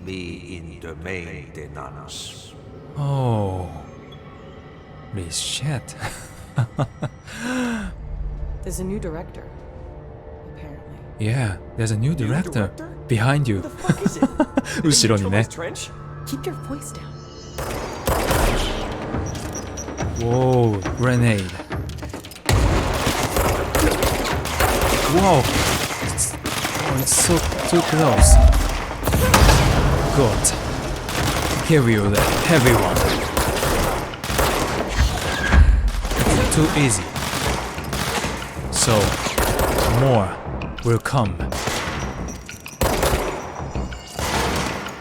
me into maintenance. Oh. Holy shit. There's a new director, apparently. Yeah, there's a new director behind you. Who the fuck is it? 後ろにね。 Trench? Keep your voice down. Whoa, grenade. Whoa. It's so too close. Good. Give you the heavy one. It's too easy. So, more will come.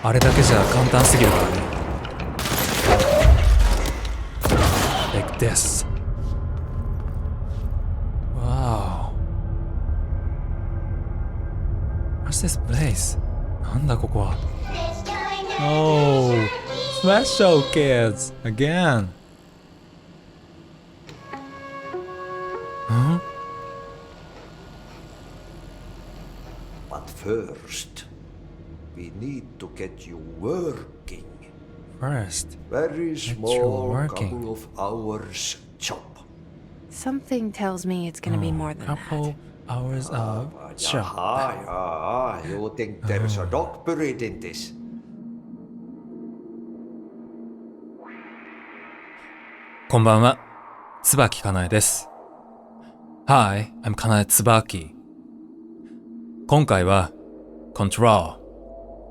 あれだけじゃ簡単すぎるからね。Like this. Wow. What's this place? なんだここは。Oh, special kids again. Huh? But first, we need to get you working. First, Very you small working. couple of hours job. Something tells me it's gonna be more than couple hours of job. Yeah, you think there's a dog buried in this?「こんばんは、椿かなえです。Hi, I'm かなえ椿。今回は Control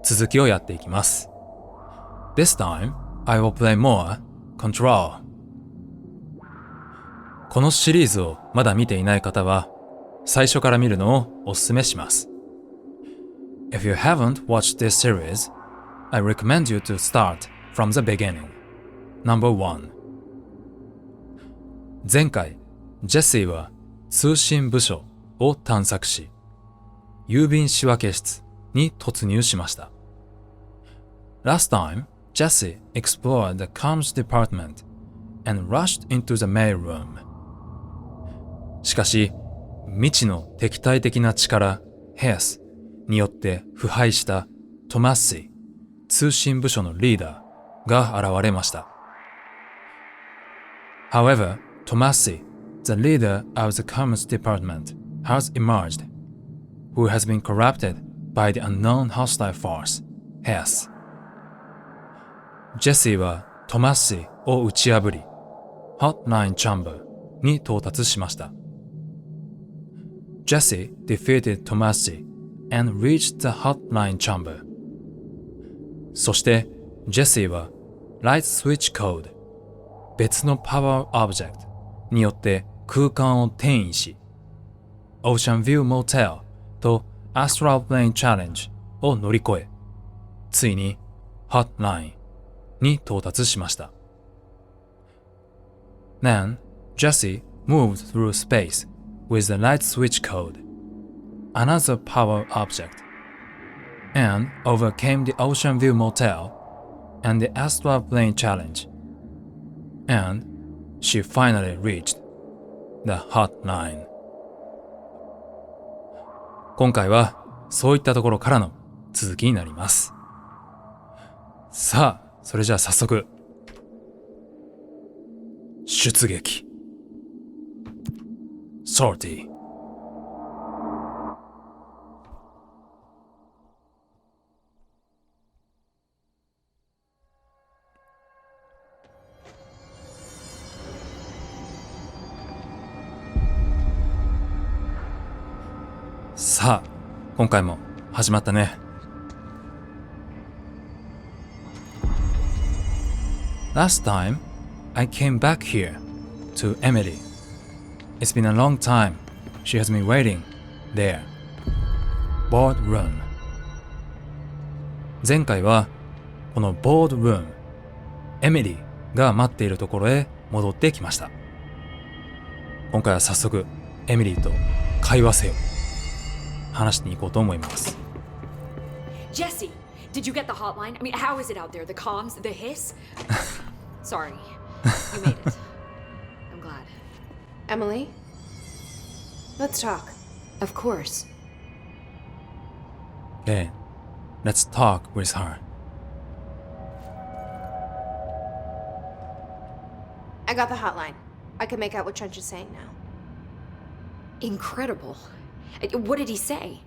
続きをやっていきます。This time, I will play more Control。このシリーズをまだ見ていない方は、最初から見るのをお勧めします。If you haven't watched this series, I recommend you to start from the beginning. Number 1. 前回、ジェシーは通信部署を探索し、郵便仕分け室に突入しました。Last time, Jesse explored the comms department and rushed into the mail room. しかし、未知の敵対的な力、ヘアスによって腐敗したトマッシー、通信部署のリーダーが現れました。However, Tomasi, the leader of the commerce department, has emerged, who has been corrupted by the unknown hostile force, Hess. ジェシーはトマッシーを打ち破り、Hotline Chamber に到達しました。Jesse defeated Tomasi and reached the Hotline Chamber. そしてジェシーは Light Switch Code 別のパワーオブジェクトによって空間を転移し Ocean View Motel と Astral Plane Challenge を乗り越えついに Hotline に到達しました。Then, Jesse moved through space with the Light Switch Code, another power object, and overcame the Ocean View Motel and the Astral Plane Challenge, and she finally reached the Hotline. 今回はそういったところからの続きになります。さあ、それじゃあ早速出撃 Sortie。 さあ、今回も始まったね。Last time, I came back here to Emily. It's been a long time. She has been waiting there. Boardroom. 前回はこの Boardroom、エミリーが待っているところへ戻ってきました。今回は早速エミリーと会話せよ。話しに行こうと思います。Jesse, did you get the hotline? I mean, how is it out there? The comms, the hiss? Sorry, you made it. I'm glad. Emily? Let's talk. Of course. Okay, let's talk with her. I got the hotline. I can make out what Trench is saying now. Incredible. What did he say?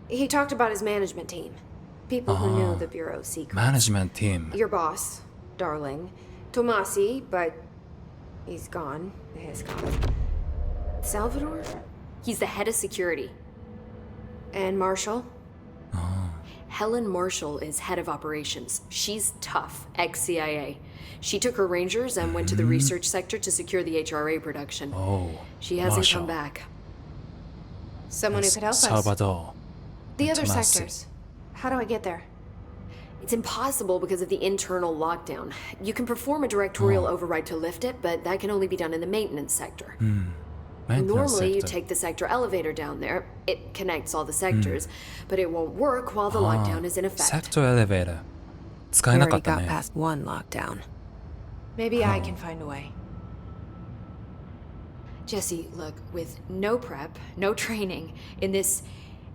He talked about his management team. People who knew the Bureau's secrets. Management team. Your boss, Darling. Tomasi, but he's gone. He's gone. Salvador? He's the head of security. And Marshall? Helen Marshall is head of operations. She's tough, ex-CIA. She took her Rangers and went to the research sector to secure the HRA production. Oh, She hasn't Marshall. come back. Someone who could help us. Salvador. The other Tomasi. sectors. How do I get there? It's impossible because of the internal lockdown. You can perform a directorial override to lift it, but that can only be done in the maintenance sector. Maintenance Normally, you sector. take the sector elevator down there. It connects all the sectors, but it won't work while the lockdown is in effect. Sector elevator. 使え We なか already った got ね。 past one lockdown. Maybe I can find a way. Jesse, look, with no prep, no training, in this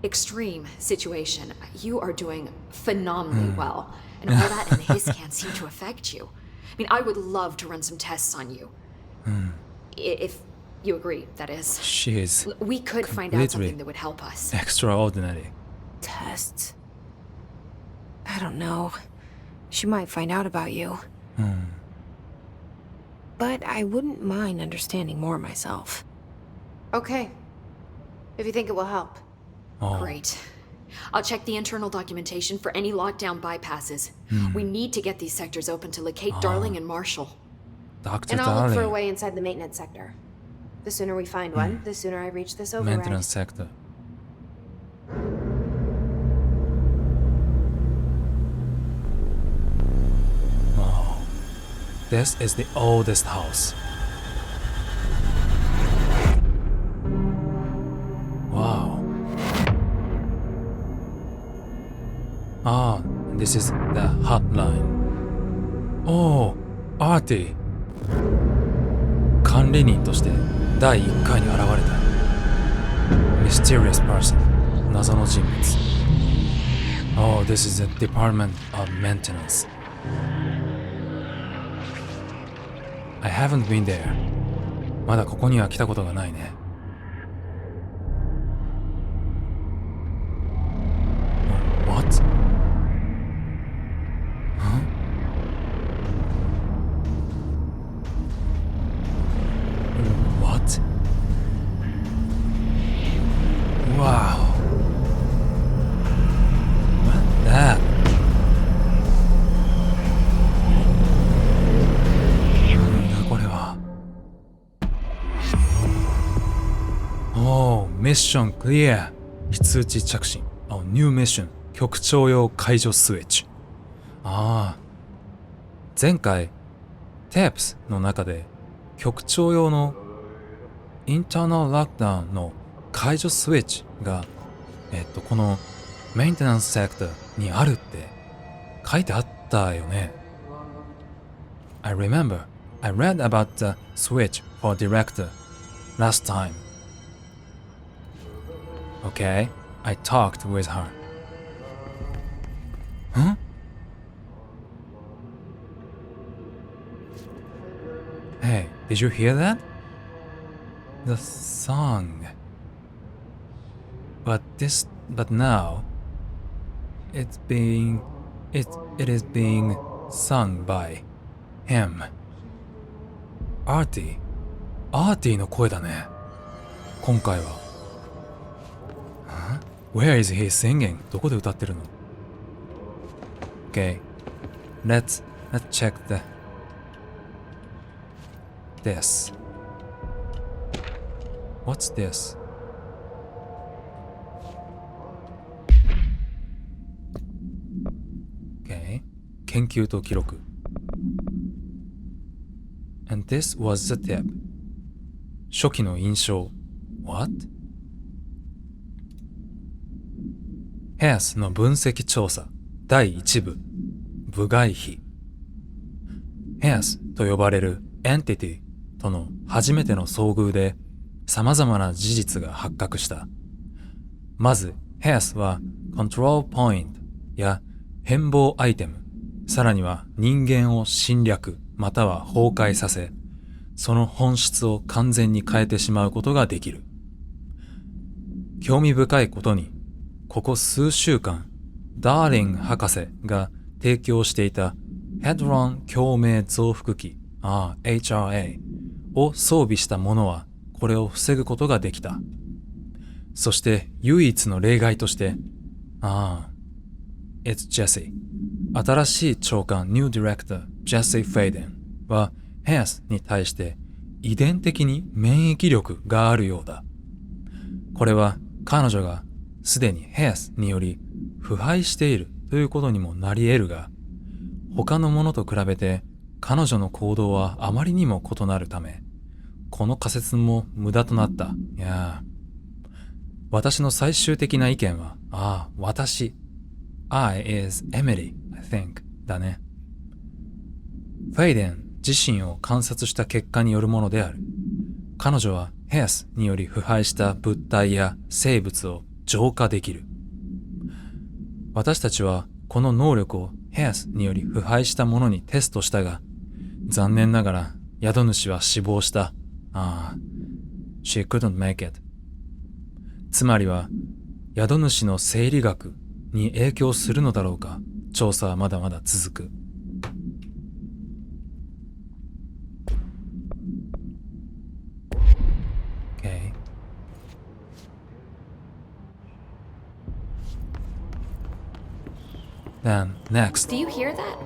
extreme situation, you are doing phenomenally well. And all that and the hiss can't seem to affect you. I mean, I would love to run some tests on you. If you agree, that is. She is We could find out Completely. something that would help us. extraordinary. Tests. I don't know. She might find out about you. But I wouldn't mind understanding more myself. Okay. If you think it will help. Great. I'll check the internal documentation for any lockdown bypasses. We need to get these sectors open to locate Darling and Marshall. Dr. And I'll look for a Darling. way inside the maintenance sector. The sooner we find one, the sooner I reach this override. Maintenance sector. Oh. This is the oldest house. Wow. Ah, this is the hotline. Oh, アーティ。管理人として第1回に現れた。Mysterious person. 謎の人物。Oh, this is the Department of Maintenance. I haven't been there. まだここには来たことがないね。What? Huh? What? Wow. What's that? Oh, mission clear. 非通知着信。Oh, new mission. 局長用解除スイッチ。ああ。前回、Tips の中で局長用のインターナルロックダウンの解除スイッチが、このメンテナンスセクターにあるって書いてあったよね。I remember I read about the switch for director last time. Okay, I talked with her. Huh? Hey, did you hear that? The song. But now it is being sung by him. アーティの声だね。今回は。Where is he singing? どこで歌ってるの？ Okay, let's check this. What's this? Okay, 研究と記録。And this was the tip. 初期の印象。What? ヘアスの分析調査第1部部外費。ヘアスと呼ばれるエンティティとの初めての遭遇で様々な事実が発覚した。まず、ヘアスはコントロールポイントや変貌アイテム、さらには人間を侵略または崩壊させ、その本質を完全に変えてしまうことができる。興味深いことに、ここ数週間、ダーリン博士が提供していたヘドロン共鳴増幅器、HRA を装備したものはこれを防ぐことができた。そして唯一の例外として、It's Jesse。新しい長官 New Director Jesse Faden はヘアスに対して遺伝的に免疫力があるようだ。これは彼女がすでにヘアスにより腐敗しているということにもなり得るが、他のものと比べて彼女の行動はあまりにも異なるため、この仮説も無駄となった。私の最終的な意見は、I is Emily, I think だね。フェイデン自身を観察した結果によるものである。彼女はヘアスにより腐敗した物体や生物を浄化できる。私たちはこの能力をヘアスにより腐敗したものにテストしたが、残念ながら宿主は死亡した。She couldn't make it。つまりは宿主の生理学に影響するのだろうか。調査はまだまだ続く。Okay. Then next. Do you hear that?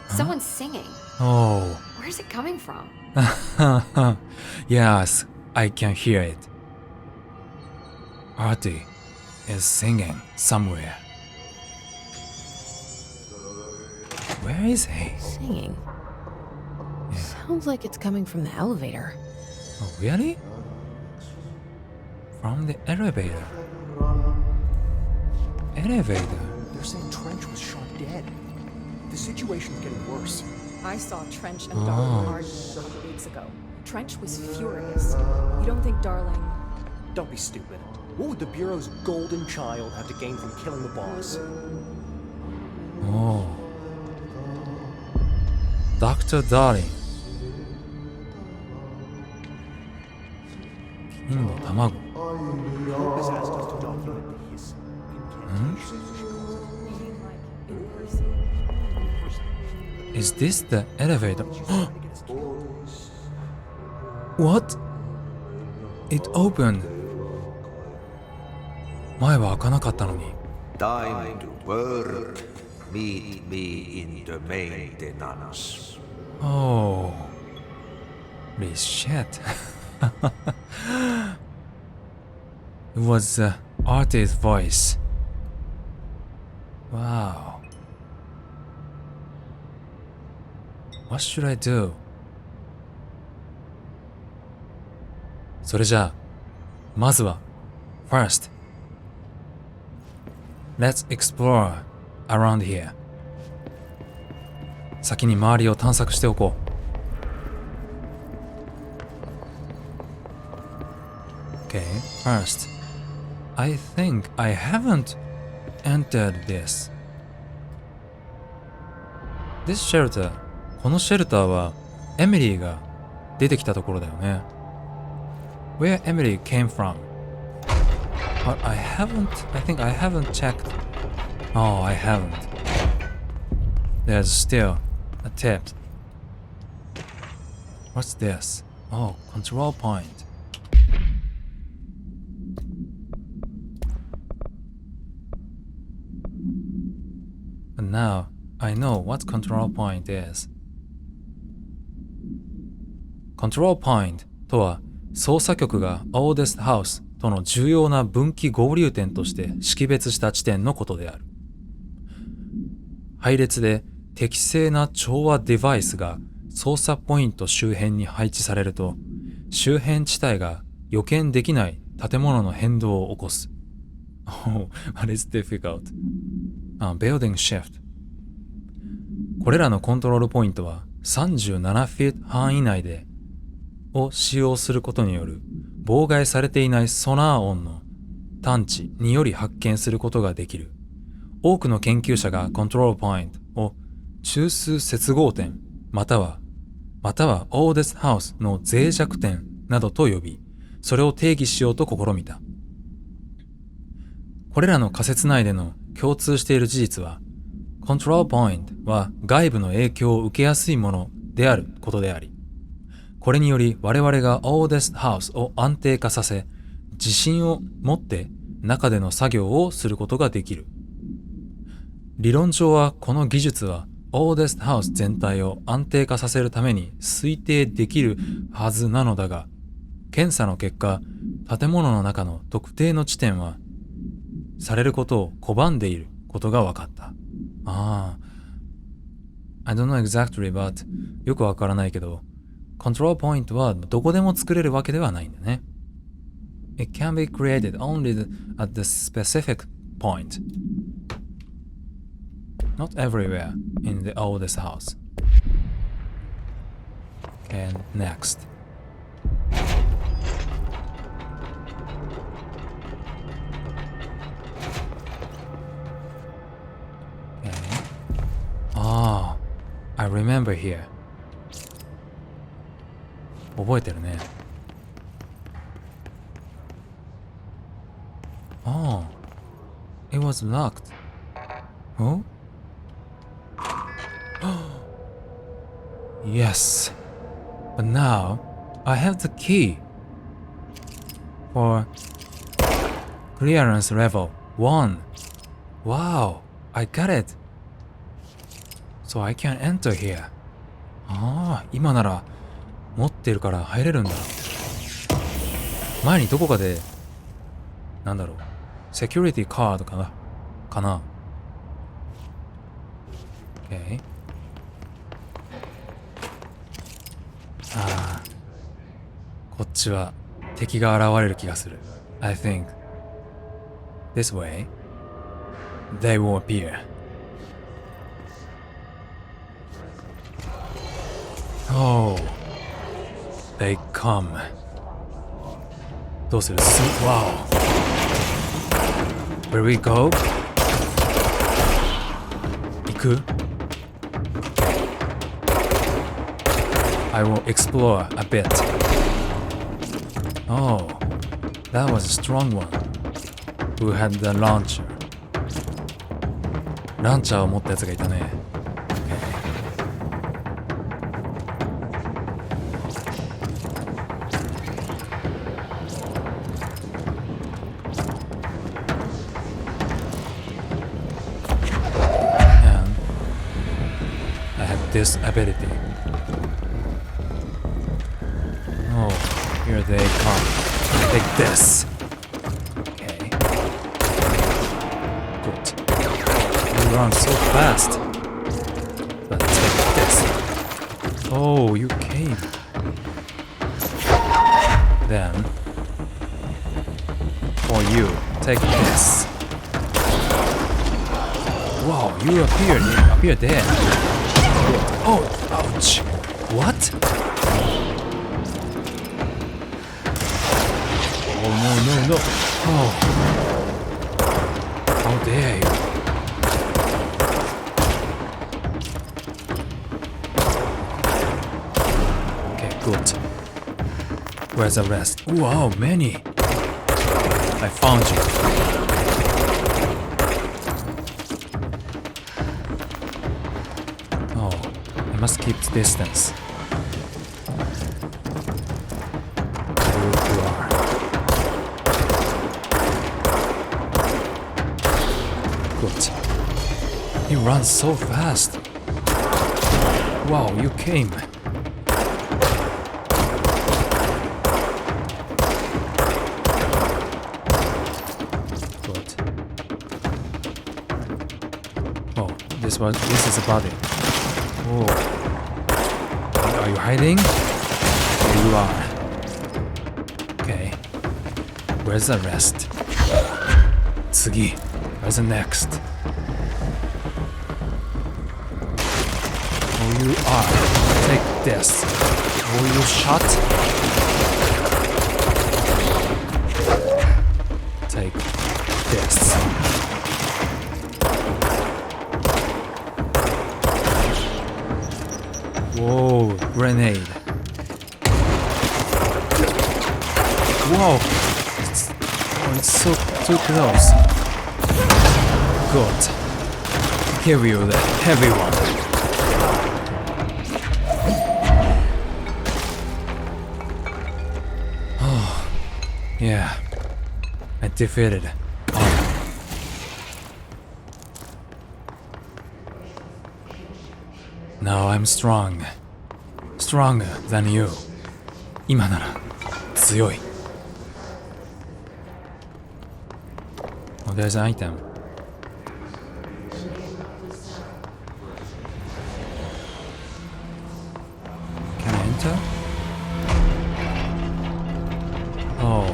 Someone's singing. Oh. Where's it coming from? Yes, I can hear it. Artie is singing somewhere. Where is he? Singing. Sounds like it's coming from the elevator. Oh, really? From the elevator. Elevator? They're saying Trench was shot dead. The situation's getting worse. I saw Trench and Darling arguing a couple weeks ago. Trench was furious. You don't think Darling... Don't be stupid. What would the Bureau's golden child have to gain from killing the boss? Oh. Dr. Darling. 金の卵。Hope has asked us to document his incantations. Is this the elevator? What? It opened. 前は開かなかったのに。Time to work. Meet me in the maintenance. Oh. Holy shit. It was Artie's voice. Wow. What should I do? それじゃあ、まずは First, let's explore around here. 先に周りを探索しておこう。Okay, first, I think I haven't entered this. This shelter, このシェルターはエミリーが出てきたところだよね。Where Emily came from? But I think I haven't checked. Oh, I haven't. There's still a tip. What's this? Oh, control point. And now I know what control point is. Control point とは操作局が Oldest House との重要な分岐合流点として識別した地点のことである。配列で適正な調和デバイスが操作ポイント周辺に配置されると、周辺地帯が予見できない建物の変動を起こす。Oh, that is difficult. Building shift. これらのコントロールポイントは37フィート範囲内でを使用することによる妨害されていないソナー音の探知により発見することができる。多くの研究者がコントロールポイントを中枢接合点またはまたは oldest house の脆弱点などと呼び、それを定義しようと試みた。これらの仮説内での共通している事実は、control point は外部の影響を受けやすいものであることであり、これにより我々が oldest house を安定化させ、自信を持って中での作業をすることができる。理論上はこの技術は oldest house 全体を安定化させるために推定できるはずなのだが、検査の結果、建物の中の特定の地点はされることを拒んでいることが分かった。I don't know exactly, but よくわからないけど、control point はどこでも作れるわけではないんだね。It can be created only at the specific point. Not everywhere in the oldest house. And next. I remember here. 覚えてるね。It was locked. Oh? Yes. But now, I have the key. For clearance level 1. Wow, I got it. So I can enter here. 今なら持ってるから入れるんだ。前にどこかで、なんだろう、セキュリティカードかな。Okay. こっちは敵が現れる気がする。I think this way they will appear. Oh, they come. どうする？Wow. Where we go? 行く？ I will explore a bit. Oh, that was a strong one. Who had the launcher? ランチャーを持ったやつがいたね。This ability. Oh, here they come. Take this. Okay. Good. You run so fast. But take this. Oh, you came. Then, for you, take this. Wow, you appeared there. Oh, ouch. What? Oh, no. Oh. How dare you? Okay, good. Where's the rest? Wow, many. I found you. Must keep distance. There you are. Good. He runs so fast. Wow, you came. Good. Oh, this is a body. Oh. Are you hiding? There you are. Okay. Where's the rest? 次. Where's the next? Oh, you are. Take this. Oh, you shot? Take this. Whoa, grenade. Whoa! It's so too close. Good. Give you the heavy one. Oh, yeah. I defeated Arthur. Now I'm strong. Stronger than you. 今なら強い。Oh, there's an item. Can I enter? Oh.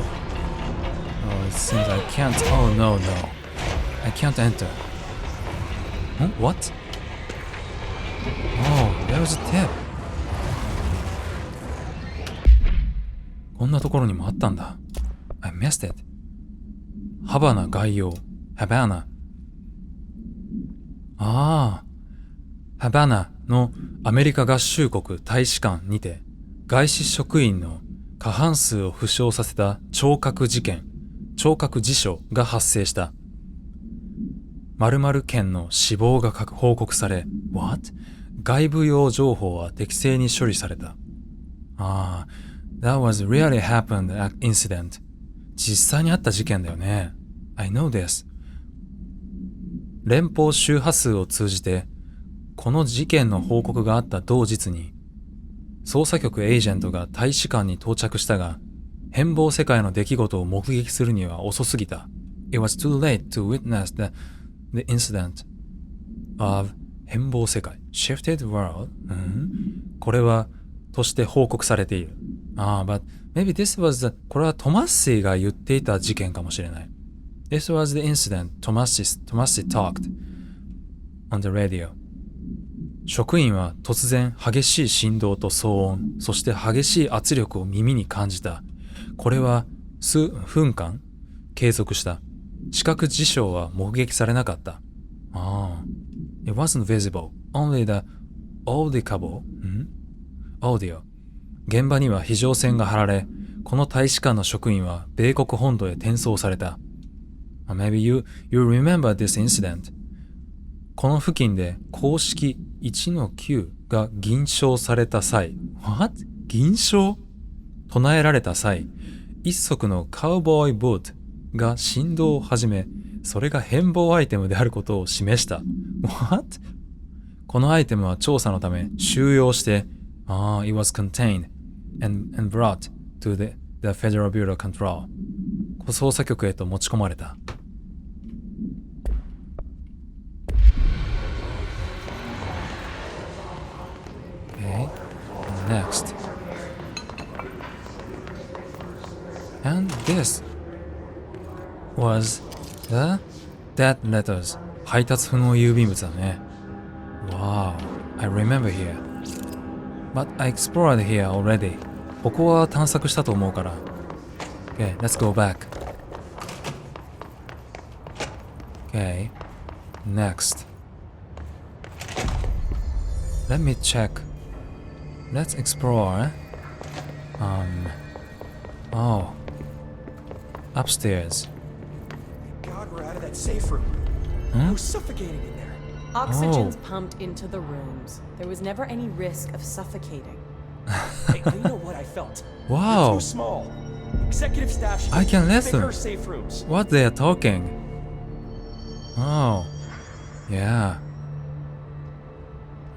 Oh, it seems I can't. Oh, no. I can't enter. Huh? What? Oh, there was a tip. こんなところにもあったんだ。I missed it. ハバナ概要。ハバナ。ハバナのアメリカ合衆国大使館にて外資職員の過半数を負傷させた聴覚事象が発生した。〇〇県の死亡が報告され、What? 外部用情報は適正に処理された。That was really happened incident. 実際にあった事件だよね。I know this. 連邦周波数を通じて、この事件の報告があった同日に、捜査局エージェントが大使館に到着したが、変貌世界の出来事を目撃するには遅すぎた。It was too late to witness the incident of 変貌世界 shifted world、これはとして報告されている。But maybe this was これはトマッシーが言っていた事件かもしれない。This was the incident Tomassi talked on the radio。職員は突然激しい振動と騒音、そして激しい圧力を耳に感じた。これは数分間継続した。視覚事象は目撃されなかった。It wasn't visible, only the audible audio。現場には非常線が張られ、この大使館の職員は米国本土へ転送された。Maybe you remember this incident. この付近で公式 1-9 が吟唱された際、What? 吟唱？唱えられた際、一足のカウボーイブートが振動を始め、それが変貌アイテムであることを示した。What? このアイテムは調査のため収容して、it was contained and brought to the Federal Bureau of Control。捜査局へと持ち込まれた。Okay, next. And this was the dead letters. 配達不能郵便物だね。Wow, I remember here. But I explored here already. ここは探索したと思うから。Okay, let's go back. Okay, next. Let me check. Let's explore. Oh. Upstairs. God, we're out of that safe room. I was suffocating in there. Oxygen's pumped into the rooms. There was never any risk of suffocating. Hey, you know what I felt? Wow. You're too small. Executive staff should I can listen. bigger safe rooms. What they are talking. Oh. Yeah.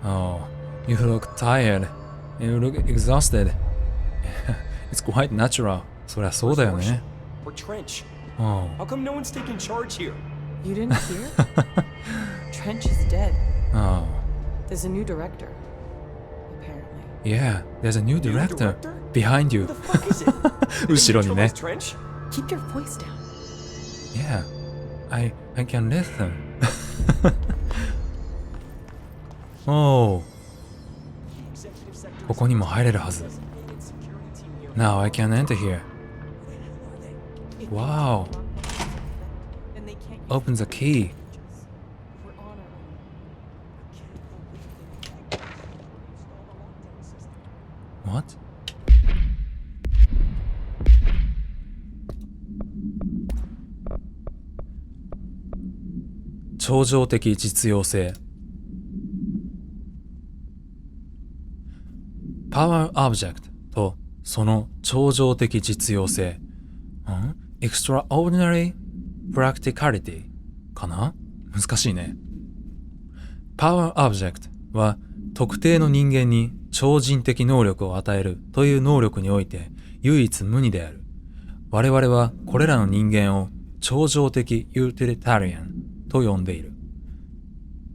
Oh. You look tired. You look exhausted. It's quite natural. そりゃそうだよね。Or Trench. Oh. How come no one's taking charge here? You didn't hear? Trench is dead. Oh. There's a new director. Apparently. Yeah, there's a new director behind you. Who the fuck is it? 後ろにね。Trench? Keep your voice down. Yeah, I can listen. Oh. ここにも入れるはず。Now I can enter here. Wow. Then they can't use Open the key. We're on our own. What? 超常的実用性 Power Object とその超常的実用性、Extraordinary Practicality かな？難しいね。Power Object は特定の人間に超人的能力を与えるという能力において唯一無二である。我々はこれらの人間を超常的ユーティリタリアンと呼んでいる。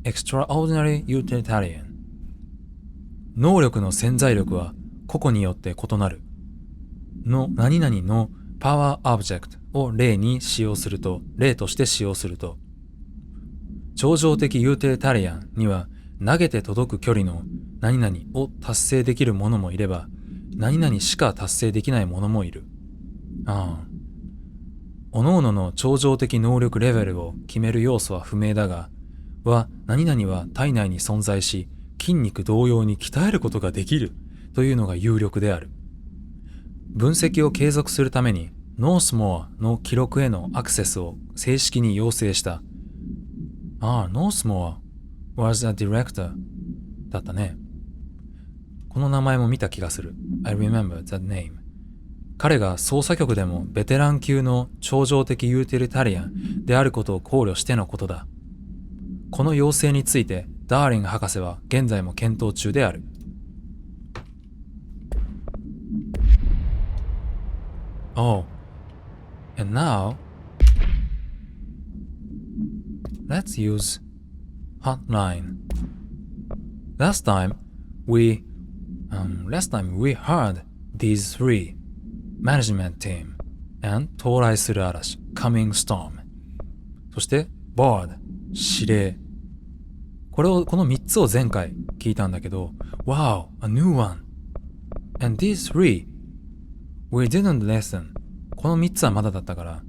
Extraordinary Utilitarian。能力の潜在力は個々によって異なる。の何々の Power Object を例として使用すると、超常的ユーティリタリアンには投げて届く距離の何々を達成できるものもいれば、何々しか達成できないものもいる。各々の超常的能力レベルを決める要素は不明だが、何々は体内に存在し、筋肉同様に鍛えることができるというのが有力である。分析を継続するために、ノースモアの記録へのアクセスを正式に要請した。ノースモア was a director だったね。この名前も見た気がする。I remember that name。彼が捜査局でもベテラン級の超常的ユーティリタリアンであることを考慮してのことだ。この要請についてダーリング博士は現在も検討中である。And now let's use hotline. Last time we heard these three management team and 到来する嵐 coming storm。 そして board 指令。この3つを前回聞いたんだけど、 Wow, a new one. And these three we didn't listen。 この3つはまだだったから、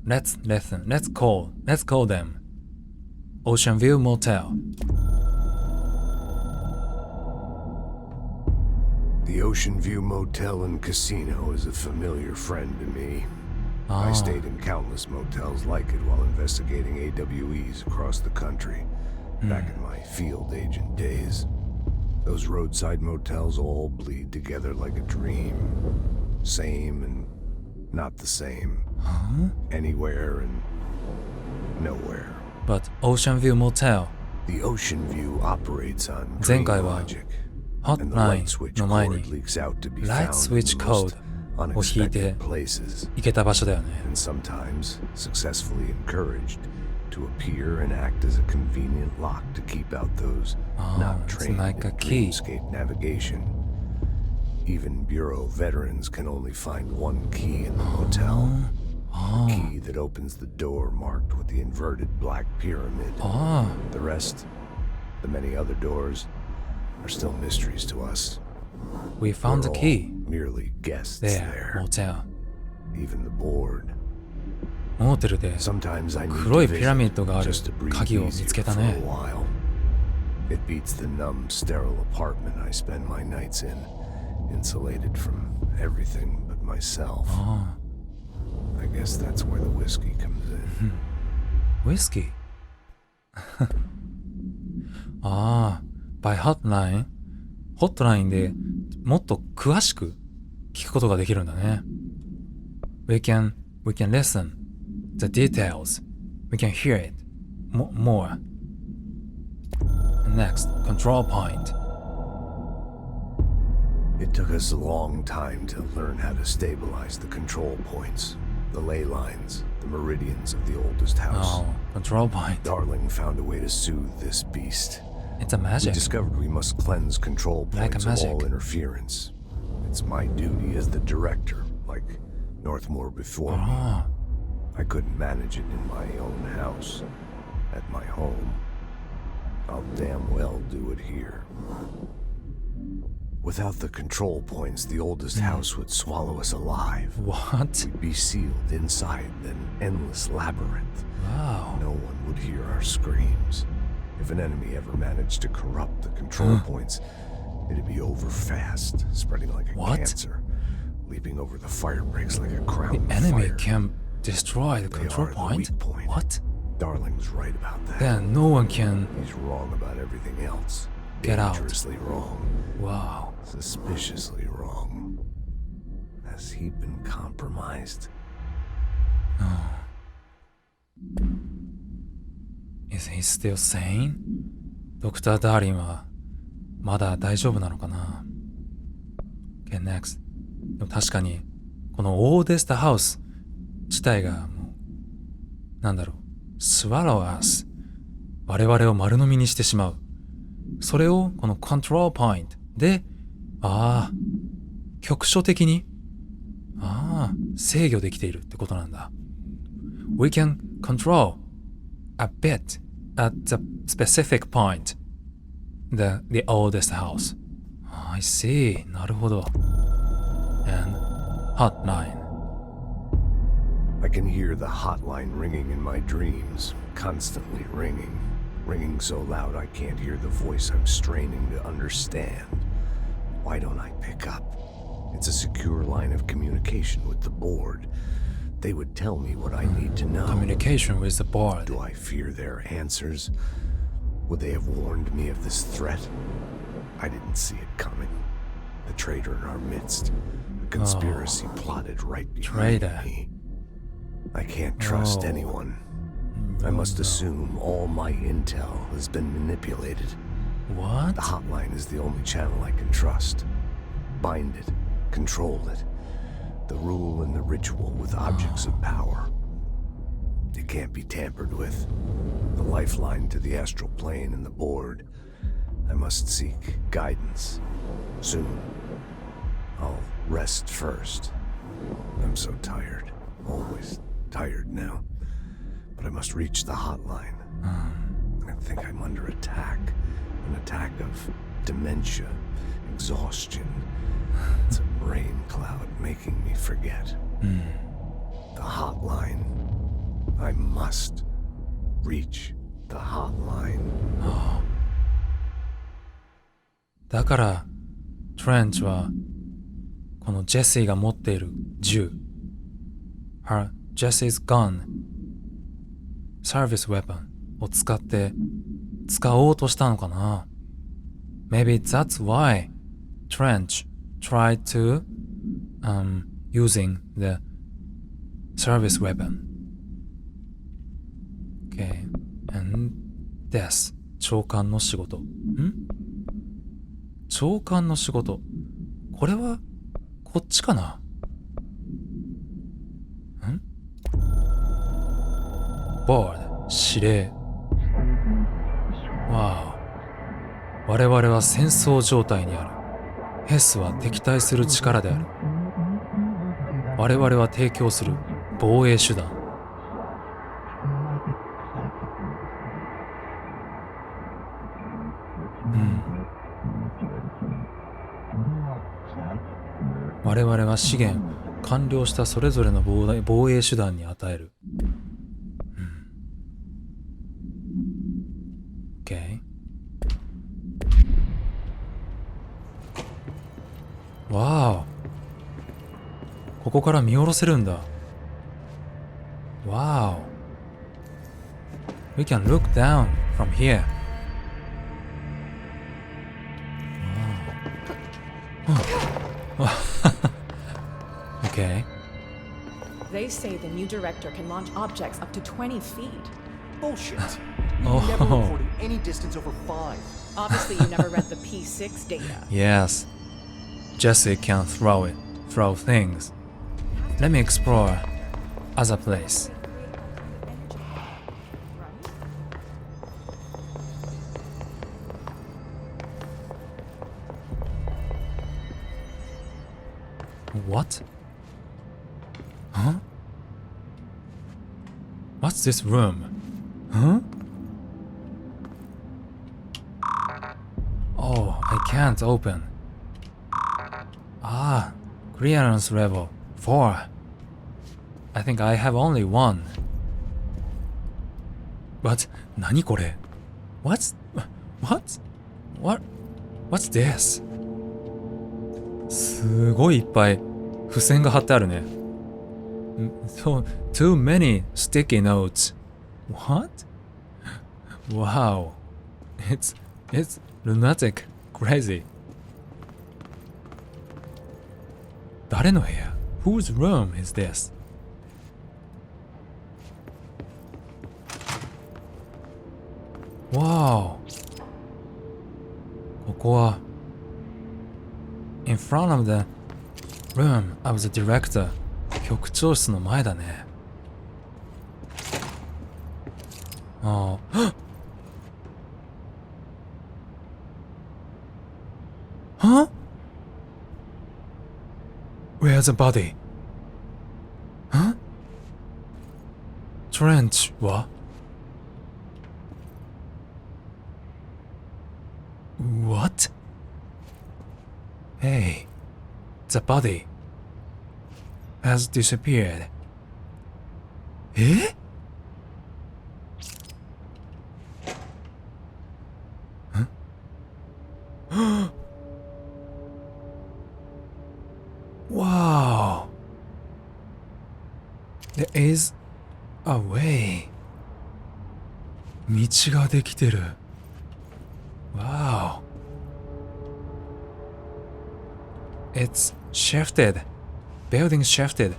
Let's call them Ocean View Motel。 The Ocean View Motel and Casino is a familiar friend to me. I stayed in countless motels like it while investigating AWEs across the country, back in my field agent days. Those roadside motels all bleed together like a dream. Same and not the same. Anywhere and nowhere. But Ocean View Motel。 The Ocean View operates on 前 dream 回は logic. ホット And the ライ light ン switch の前に cord leaks out to be ライ found トス in イッチ the コー most ドを引いて unexpected places, 行けた場所だよね。 and sometimes successfully encouraged to appear and act as a convenient lock to keep out those not it's trained like a in key. dreamscape navigation. Even Bureau veterans can only find one key in the motel. The key that opens the door marked with the inverted black pyramid. The rest, the many other doors, are still mysteries to us. We found the We're all key. merely guests There, there. motel。 Even the board. モーテルで Sometimes I need 黒い to ピラミッ visit ドがある just to breathe 鍵を見 easier つけた for a ね。 while. It beats the numb, sterile apartment I spend my nights in, insulated from everything but myself. I guess that's where the whiskey comes in. ウイスキーby hotline。 ホットラインでもっと詳しく聞くことができるんだね。We can listen the details. We can hear it more. Next, control point. It took us a long time to learn how to stabilize the control points, the ley lines, the meridians of the oldest house. Control point. Darling found a way to soothe this beast. It's a We magic. discovered we must cleanse control Like a points of all magic. interference. It's my duty as the director, like Northmore before me. I couldn't manage it in my own house, at my home. I'll damn well do it here. Without the control points, the oldest house would swallow us alive. What? We'd be sealed inside an endless labyrinth. Wow. No one would hear our screams. If an enemy ever managed to corrupt the control points, It'd be over fast, spreading like a What? cancer, leaping over the fire breaks like a crown The of enemy fire. can destroy the They control are the point? weak point. What? Darling's right about that. Then no one can... He's wrong about everything else. Get out. Dangerously wrong. Wow. Suspiciously wrong. Has he been compromised? Is he still sane? ドクター・ダーリンはまだ大丈夫なのかな？ Okay, next. でも確かにこのオーデスタハウス自体がもうなんだろう、swallow us 我々を丸飲みにしてしまう。それをこの control point で局所的に制御できているってことなんだ。We can control a bit at the specific point the oldest house. I see. なるほど。And hotline. I can hear the hotline ringing in my dreams, constantly ringing. Ringing so loud I can't hear the voice I'm straining to understand. Why don't I pick up? It's a secure line of communication with the board. They would tell me what I need to know. Communication with the board. Do I fear their answers? Would they have warned me of this threat? I didn't see it coming. The traitor in our midst. A conspiracy plotted right behind Traitor. me. I can't trust anyone. I must assume all my intel has been manipulated. What? The hotline is the only channel I can trust. Bind it, control it. The rule and the ritual with objects of power. It can't be tampered with. The lifeline to the astral plane and the board. I must seek guidance. Soon. I'll rest first. I'm so tired. Always tired now. But I must reach the hotline. I think I'm under attack. An attack of dementia, exhaustion. It's a rain cloud making me forget. The hotline. I must reach the hotline. だからトレンチはこのジェシーが持っている銃 Her Jesse's gun service weapon を使おうとしたのかな。 Maybe that's why Trench tried to using the service weapon. Okay, and this 長官の仕事。長官の仕事。これはこっちかな。Board 司令。わお。我々は戦争状態にある。ヘスは敵対する力である。我々は提供する防衛手段。我々は資源完了したそれぞれの防衛手段に与える。OK。わお。ここから見下ろせるんだ。わお。We can look down from here. Okay. They say the new director can launch objects up to 20 feet. Bullshit. You Oh. never reported any distance over 5. Obviously, you never read the P6 data. Yes. Jesse can throw things. Let me explore other place. What? Huh? What's this room? Huh? Oh, I can't open. Clearance level 4. I think I have only 1. But 何これ? What's this? すごいいっぱい付箋が貼ってあるね。So, too many sticky notes. What? Wow. It's lunatic, crazy. 誰の部屋？ Whose room is this? Wow. ここは In front of the room of the director. 局長室の前だね。ああ。Huh? Where's the body? Huh? Trench は What? Hey, the body has disappeared. えんWow. There is a way. 道ができてる。Wow. It's shifted. Building shifted.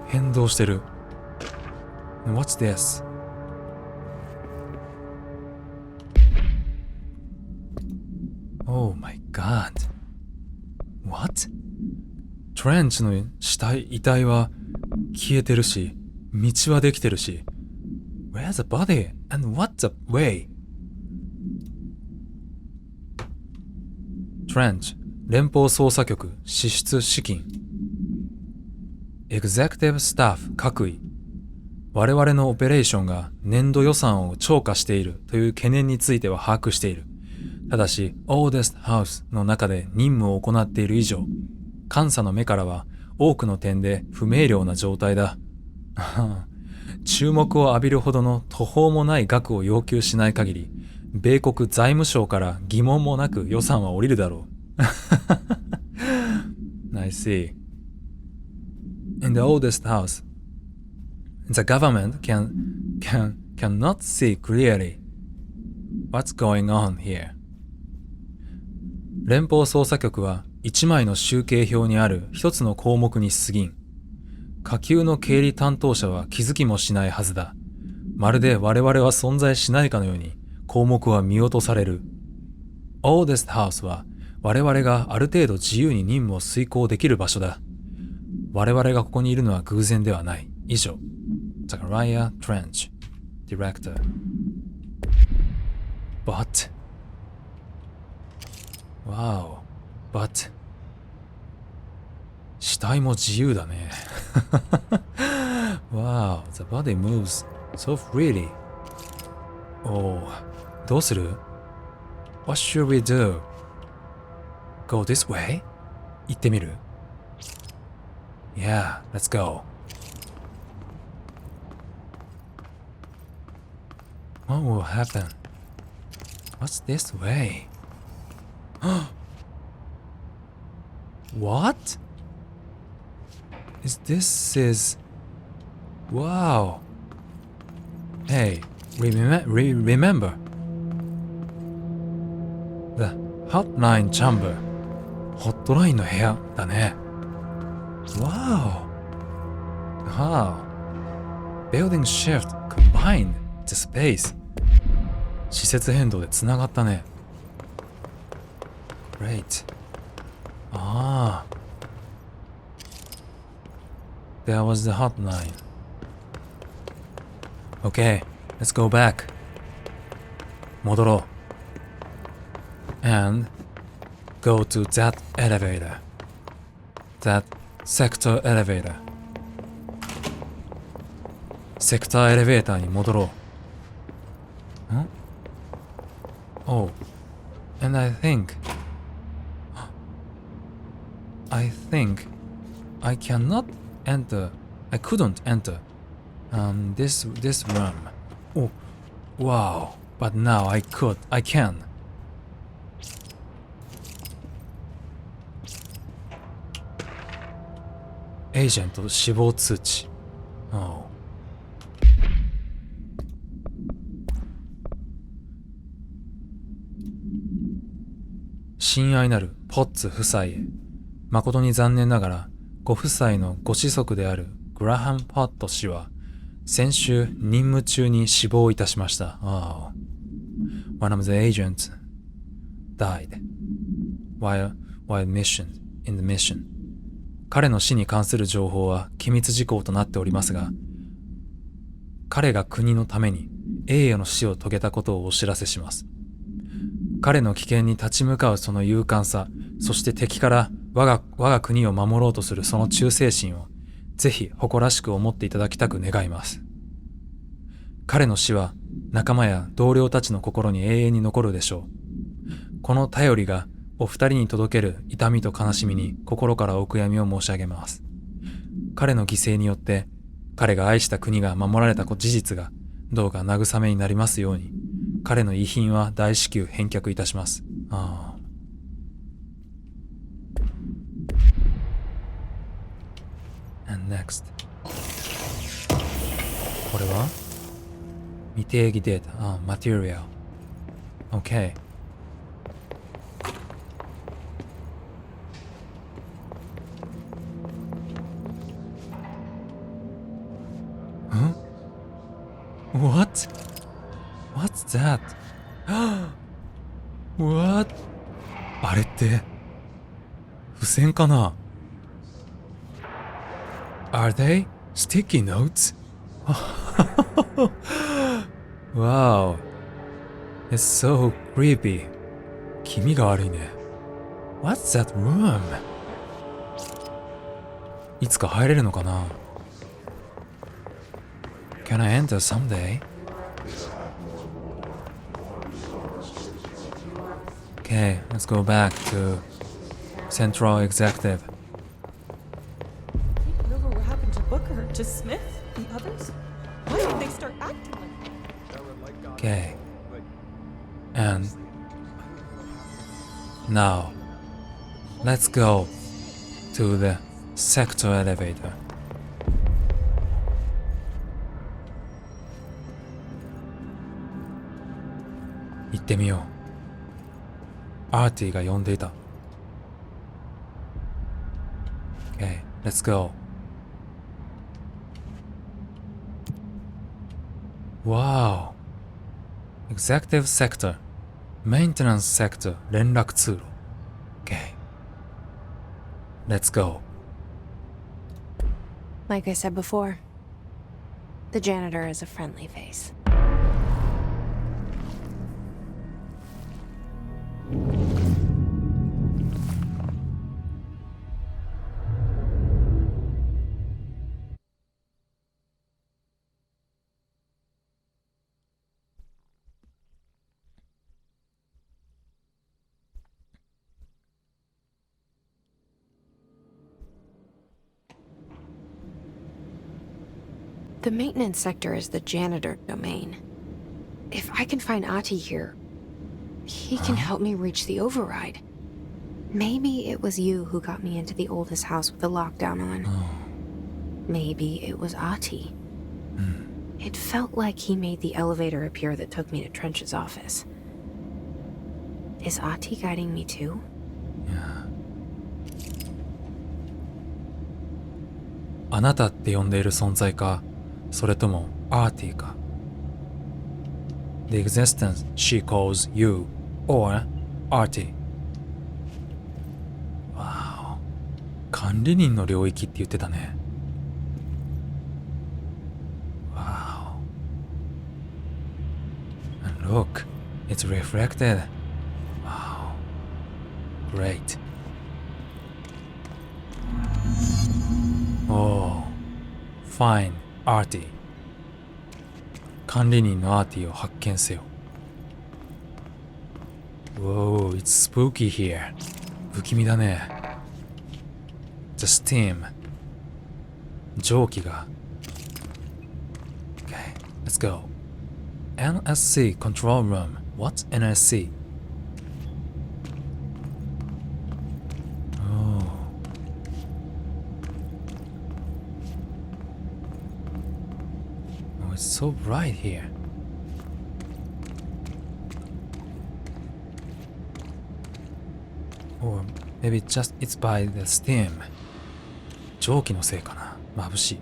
変動してる。What's this? Oh my god. What? トレンチの遺体は消えてるし、道はできてるし。Where's the body? And what's the way? トレンチ、連邦捜査局支出資金。Executive Staff 各位。我々のオペレーションが年度予算を超過しているという懸念については把握している。ただし、Oldest House の中で任務を行っている以上、監査の目からは多くの点で不明瞭な状態だ。注目を浴びるほどの途方もない額を要求しない限り、米国財務省から疑問もなく予算は下りるだろう。I see. In the oldest house, the government cannot see clearly what's going on here. 連邦捜査局は一枚の集計表にある一つの項目に過ぎん。下級の経理担当者は気づきもしないはずだ。まるで我々は存在しないかのように項目は見落とされる。Oldest House は我々がある程度自由に任務を遂行できる場所だ。我々がここにいるのは偶然ではない。以上。Zachariah Trench, Director. But... Wow, but... 死体も自由だね。Wow, the body moves so freely. Oh, どうする？ What should we do? Go this way? 行ってみる？ Yeah, let's go. What will happen? What's this way? What? Is wow. Hey, remember the hotline chamber. ホットラインの部屋だね。Wow. Wow. Building shift combined the space. 施設変動でつながったね。Great. Ah. There was the hotline. Okay, let's go back. 戻ろう。And go to that elevator. That sector elevator. セクターエレベーターに戻ろう。ん？ Oh, and I think I cannot enter. I couldn't enter this room. Oh, wow! But now I can. エージェント死亡通知。Oh. 親愛なるポッツ夫妻へ、誠に残念ながらご夫妻のご子息であるグラハム・ポット氏は先週任務中に死亡いたしました。Oh. One of the agents died while in the mission. 彼の死に関する情報は機密事項となっておりますが、彼が国のために栄誉の死を遂げたことをお知らせします。彼の危険に立ち向かうその勇敢さ、そして敵から我が国を守ろうとするその忠誠心をぜひ誇らしく思っていただきたく願います。彼の死は仲間や同僚たちの心に永遠に残るでしょう。この便りがお二人に届ける痛みと悲しみに心からお悔やみを申し上げます。彼の犠牲によって彼が愛した国が守られた事実がどうか慰めになりますように、彼の遺品は大至急返却いたします。And next. これは未定義データ。Material. Okay. Huh? What? What's that? What? あれって付箋かな？ Are they sticky notes? Wow. It's so creepy. 気味が悪いね。What's that room? いつか入れるのかな？ Can I enter someday? Okay, let's go back to Central Executive. I don't know what happened to Booker, to Smith, the others. Why did they start acting like that? Okay. And now, let's go to the sector elevator. 行ってみよう。アーティが呼んでいた。Okay, let's go. Wow. Executive Sector. Maintenance Sector. 連絡通路。Okay. Let's go. Like I said before, the janitor is a friendly face. The maintenance sector is the janitor domain. If I can find Ahti here, he can help me reach the override. Maybe it was you who got me into the oldest house with the lockdown on. Maybe it was Ahti. It felt like he made the elevator appear that took me to Trench's office. Is Ahti guiding me too? Yeah. あなたって呼んでいる存在か、それともアーティか。The existence she calls you or Artie. Wow. 管理人の領域って言ってたね。Wow. And look, it's reflected. Wow. Great. Oh, fine, Artie. 管理人のアーティを発見せよ。Whoa, it's spooky here. 不気味だね。The steam. 蒸気が。Okay, let's go. NSC control room. What's NSC? it's so bright here. Or maybe just it's by the steam. 蒸気のせいかな。眩しい。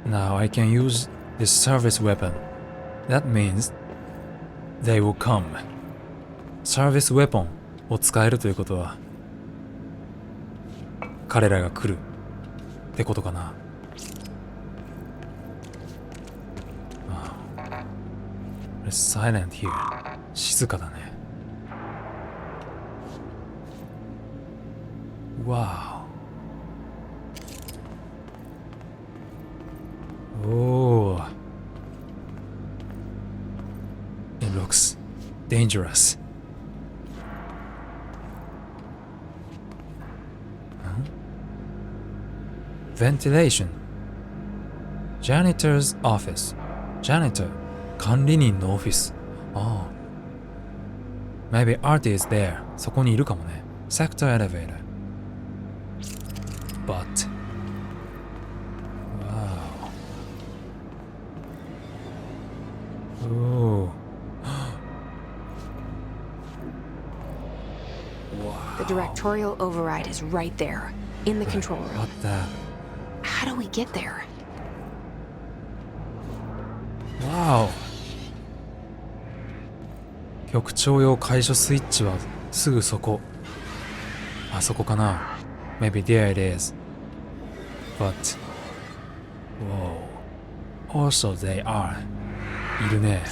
Now I can use this service weapon. That means they will come. サービスウェポンを使えるということは彼らが来るってことかな。It's silent here. 静かだね。Wow. Oh. It looks dangerous. Ventilation. Janitor's office. Janitor. 管理人のオフィス。ああ。Maybe Artie is there. そこにいるかもね。Sector elevator. But. Wow. Oh. The directorial override is right there, in the control room. What the? How do we get there? Wow. 局長用解除スイッチはすぐそこ。あそこかな。Maybe there it is. But, whoa. Also they are. いるね。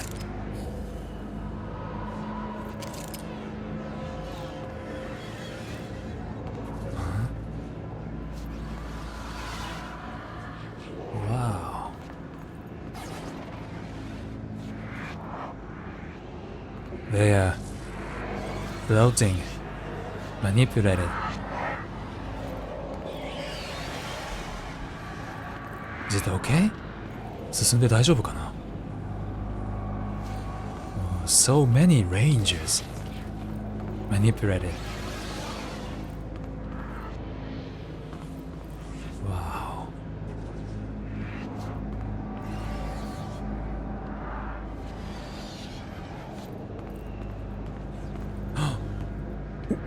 Wow. They are floating, manipulated. Is it okay? 進んで大丈夫かな？ So many rangers manipulated. Wow.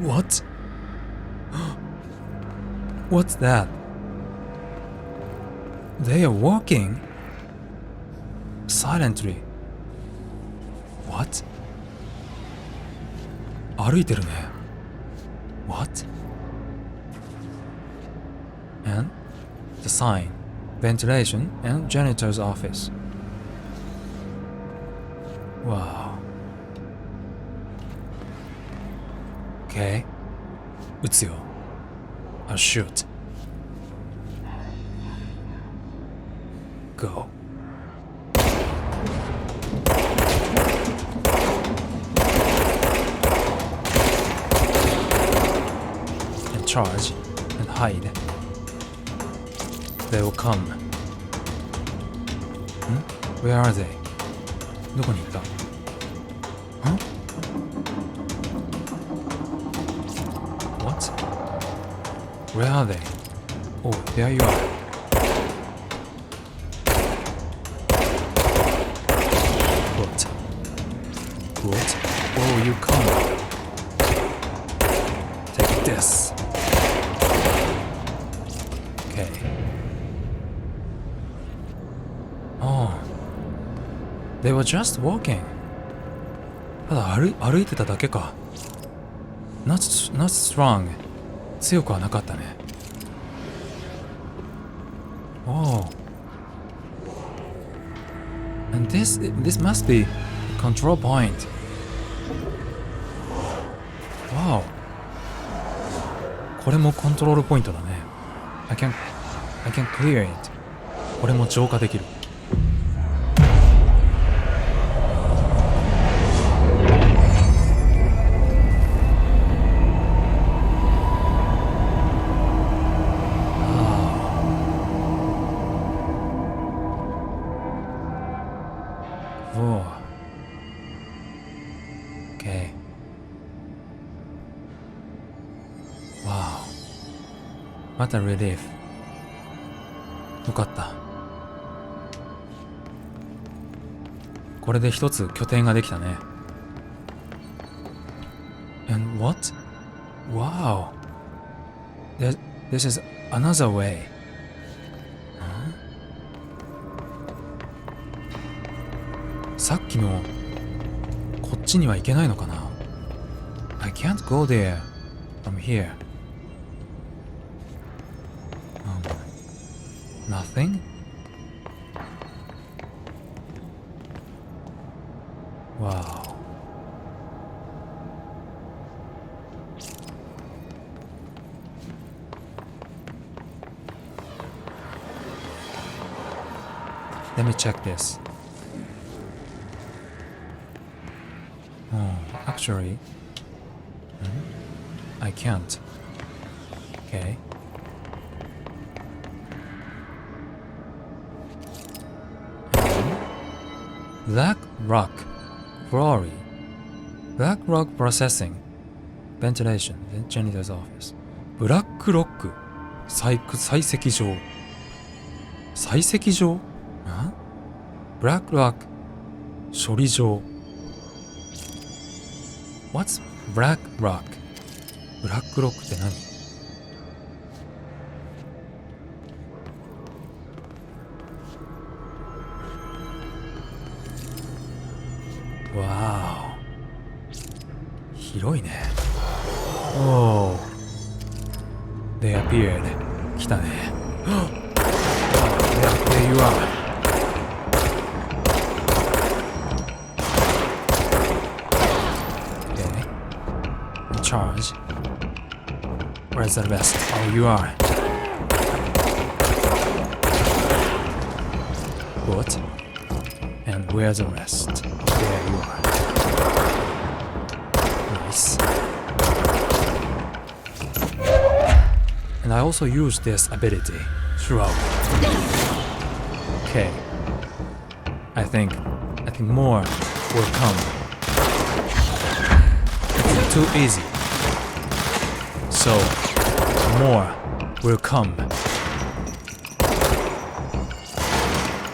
What? What's that? They are walking silently. What? 歩いてるね。What? And the sign, ventilation and janitor's office. Wow. Okay. 撃つよ。I'll shoot. Go. And charge and hide. They will come. Where are they? どこに行った？Huh? What? Where are they? Oh, there you are. What? What? Oh, you come. Take this. Okay. Oh. They were just walking. ただ歩いてただけか。Not strong. 強くはなかったね。Oh. And this must be the control point. Wow. これもコントロールポイントだね。I can clear it. これも浄化できる。Oh. Okay. Wow. What a relief. よかった。これで一つ拠点ができたね。And what? Wow. This is another way. さっきのこっちには行けないのかな？ I can't go there from here. Nothing? Wow. Let me check this. Oh, actually, I can't. Okay. Black Rock Quarry. Black Rock Processing. Ventilation. Janitor's office. ブラックロック採石場。採石場？ブラックロック処理場。What's Black Rock? ブラックロックって何？わーお。広いね。おー。They appeared. 来たね。There you are. Okay. In charge. Where's the rest? Oh, you are. What? And where's the rest? There you are. Nice. And I also use this ability throughout. Okay. I think more will come. It's too easy. So more will come.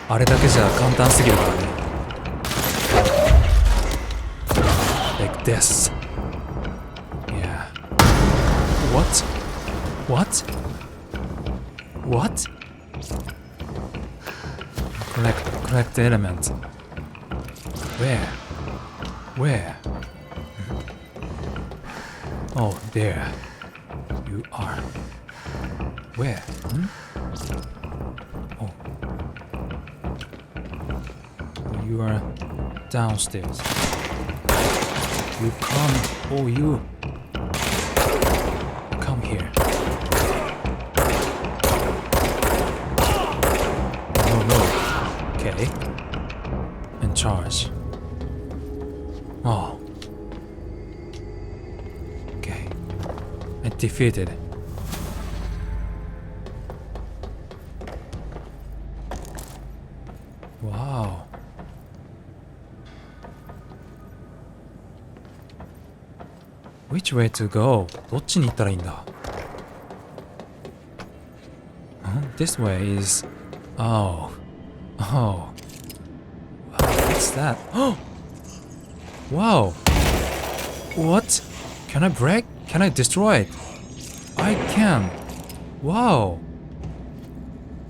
あれだけじゃ簡単すぎるからね。Like this. Yeah. What? What? What? Collect the element. Where? Where? Oh, there. You are. Where? Oh. You are downstairs. You come. Oh, you. Come here. No. Okay. In charge. Oh. Okay. I defeated. Wow. Which way to go? どっちに行ったらいいんだ? This way is... Oh. Wow, what's that? Oh! Wow! What? Can I break? Can I destroy it? I can! Wow!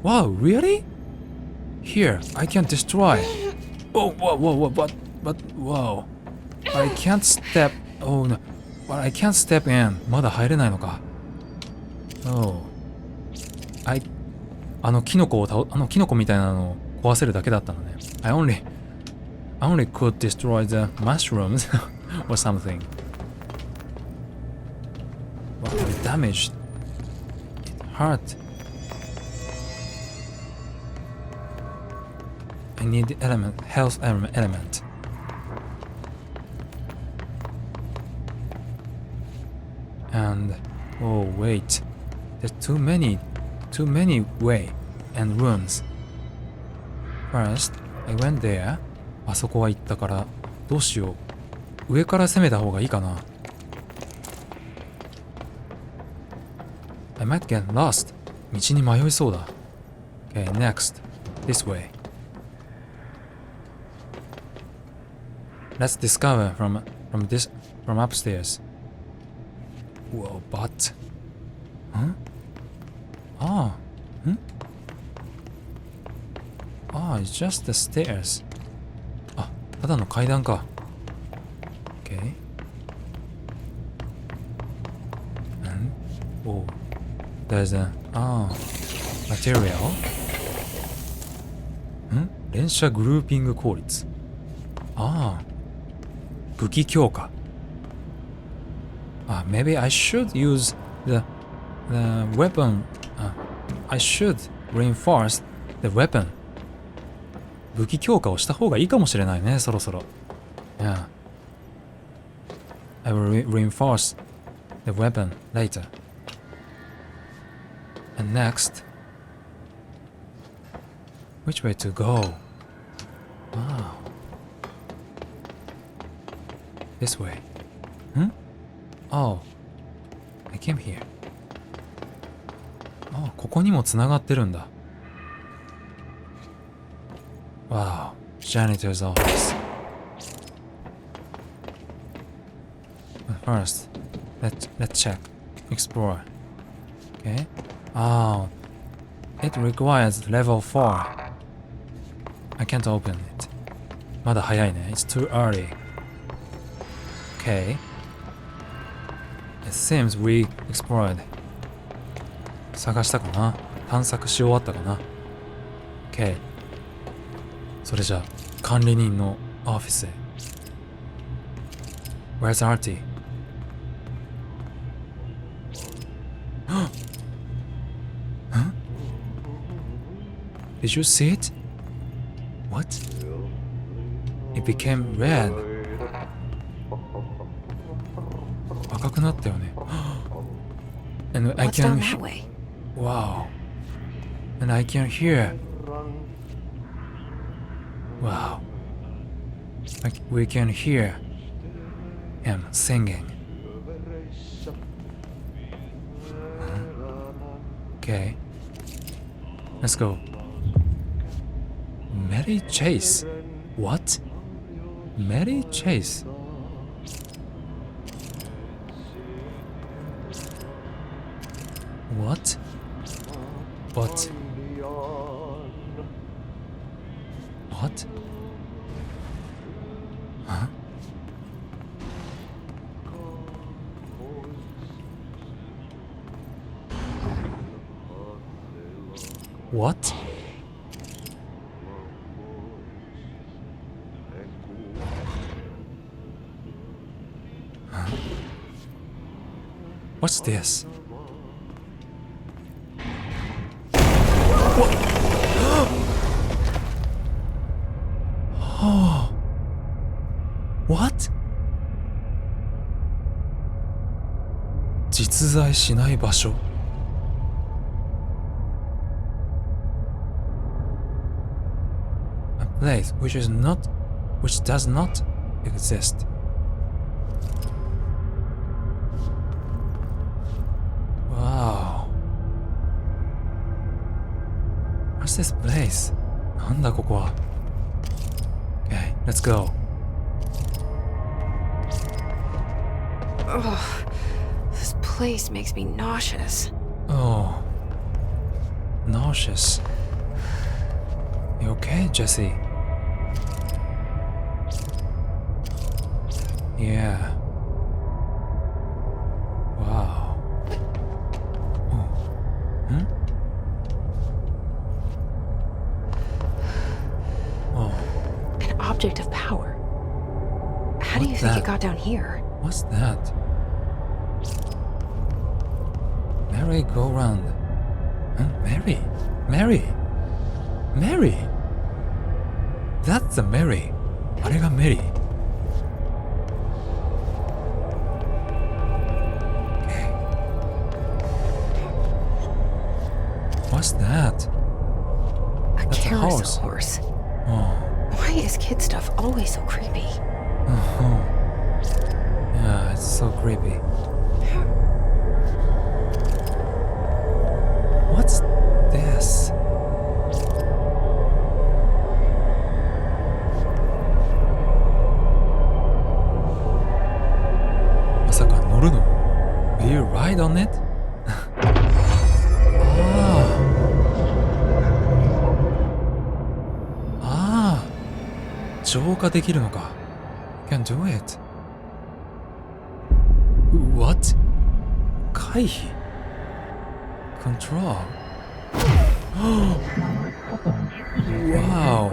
Wow, really? Here, I can destroy. Oh, whoa, but, wow. I can't step... Oh, no. But I can't step in. まだ入れないのか。Oh. あのキノコみたいなのを壊せるだけだったのね。I only could destroy the mushrooms or something. Wow, it damaged. It hurt. I need the health element. And oh wait, there's too many way and rooms. First, I went there. あそこは行ったからどうしよう。上から攻めた方がいいかな。I might get lost. 道に迷いそうだ。Okay, next. This way. Let's discover from upstairs. Whoa, but... Huh? Oh. Hmm? Oh, it's just the stairs. あ、ただの階段か。Okay. And... Oh. There's a... Oh. Material? 連射グルーピング効率。ああ。武器強化。Maybe I should use the weapon. I should reinforce the weapon. 武器強化をした方がいいかもしれないね、そろそろ。Yeah. I will reinforce the weapon later. And next, which way to go? Wow. This way. Oh, I came here. Oh, ここにもつながってるんだ。Wow, janitor's office. But first, let's check, explore. Okay. Oh, it requires level 4. I can't open it. まだ早いね。It's too early. Okay. It seems we explored. 探したかな？探索し終わったかな？ Okay. それじゃあ、管理人のオフィスへ。Where's Artie? Huh? Did you see it? What? It became red. 赤くなったよね。And I What's can... down that way? Wow. And I can hear... Wow. We can hear him singing. Okay. Let's go. Mary Chase? What? Mary Chase? What? What? What? Huh? What? Huh? What's this? Oh. What? 実在しない場所。A place which does not exist. Wow. What's this place? なんだここは。Okay, let's go. Ugh, this place makes me nauseous. Oh. Nauseous. You okay, Jesse? Yeah. Wow. Oh. Hmm? Oh. An object of power. How do you What's think that? it got down here? What's that? Merry-go-round. Huh? Mary? Mary? Mary? That's a Mary. あれがメリー。Okay. What's that? A That's a carousel horse. horse. Oh. Why is kid stuff always so creepy? Oh. Yeah, it's so creepy. What's this? Masaka noru no? Will you ride on it? Ah. 浄化できるのか。Can do it. What? 回避 Control. Wow.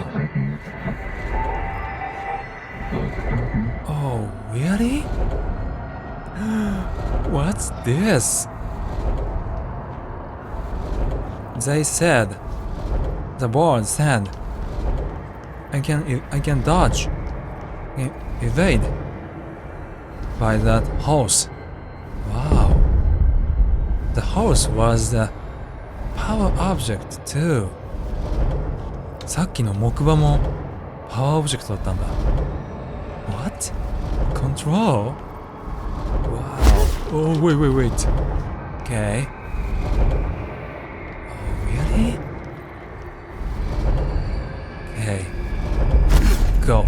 Oh, really? What's this? They said, the board said, I can dodge, evade by that horse. Wow. The horse was the power object too. さっきの木馬もパワーオブジェクトだったんだ。What? Control? Wow. Oh, wait. Okay. Oh, really? Okay. Go.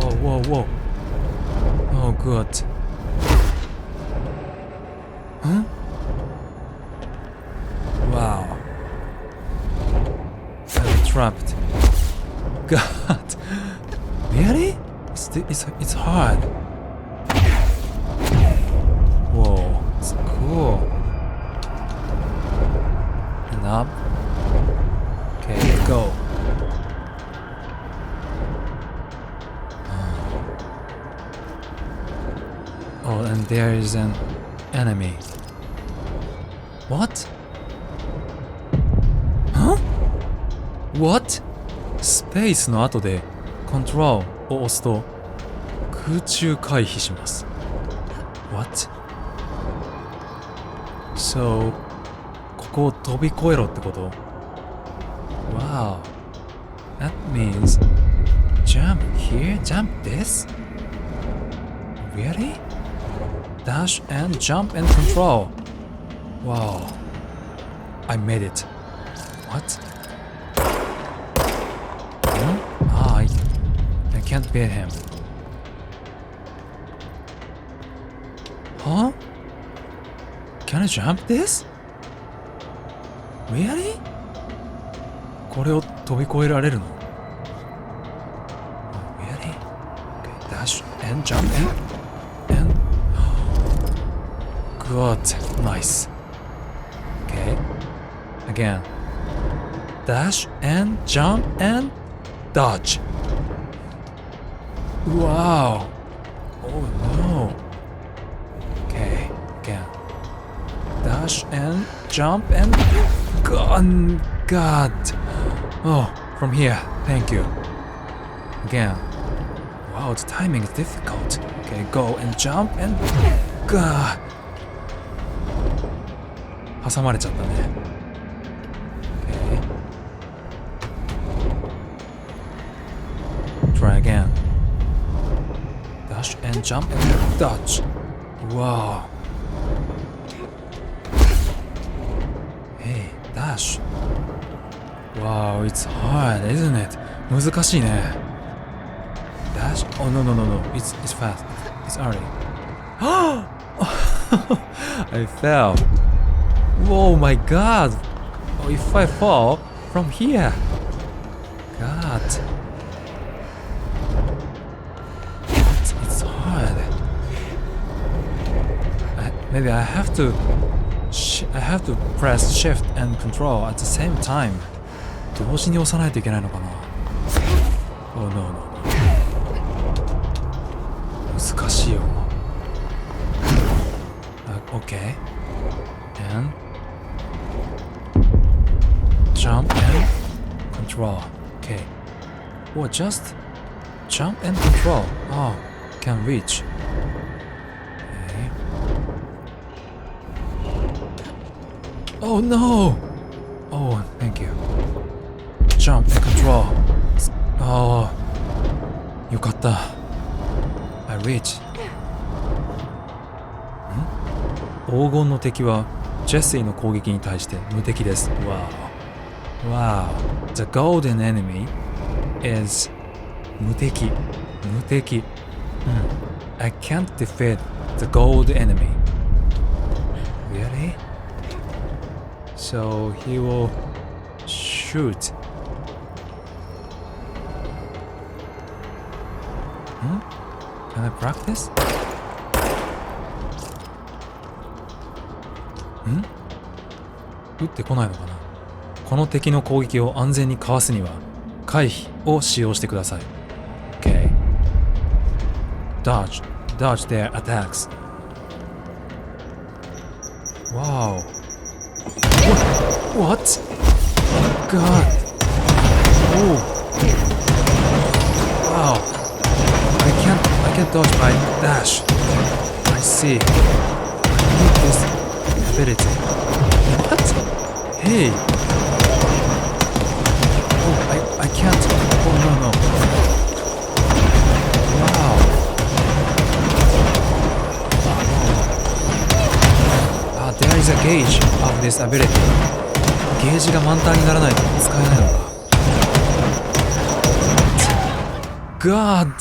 Oh, whoa. Oh, good. Huh? Wow. I'm trapped. God. Really? It's hard. Whoa, it's cool. And up. Okay, go. Oh, and there is an enemy. What? Huh? What? スペースの後で Control を押すと空中回避します。What? So ここを飛び越えろってこと？ Wow. That means jump here, jump this? Really? Dash and jump and control. Wow. I made it. What? Huh? I can't beat him. Huh? Can I jump this? Really? これを飛び越えられるの？ Really? Okay, dash and jump and good, nice. Okay, again. Dash and jump and dodge. Wow. Oh no. Okay, again. Dash and jump and God. Oh, from here. Thank you. Again. Wow, the timing is difficult. Okay, go and jump and God. 挟まれちゃったね。Okay. Try again. Dash and jump and dodge. Wow. Hey, dash. Wow, it's hard, isn't it? 難しいね。Dash. Oh no. It's fast. It's early. I fell. Oh my god! Oh, if I fall from here, God, it's hard. Maybe I have to press shift and control at the same time. 同時に押さないといけないのかな？ Oh no. 難しいよ。Okay. And jump and control. Okay. Or just jump and control. Oh, can reach. Okay. Oh no! Oh, thank you. Jump and control. Oh, よかった。I reach. 黄金の敵はジェシーの攻撃に対して無敵です。Wow. The golden enemy is 無敵。無敵。I can't defeat the gold enemy. Really? So he will shoot. Can I practice? 撃ってこないのかな。この敵の攻撃を安全にかわすには回避を使用してください。Okay. Dodge their attacks. Wow. What? God. Oh. Wow. I can't dodge my dash. I see. I need this ability. What? Hey. Oh, I can't. Oh, no. Wow. There is a gauge of this ability. ゲージが満タンにならないと使えないのか。God!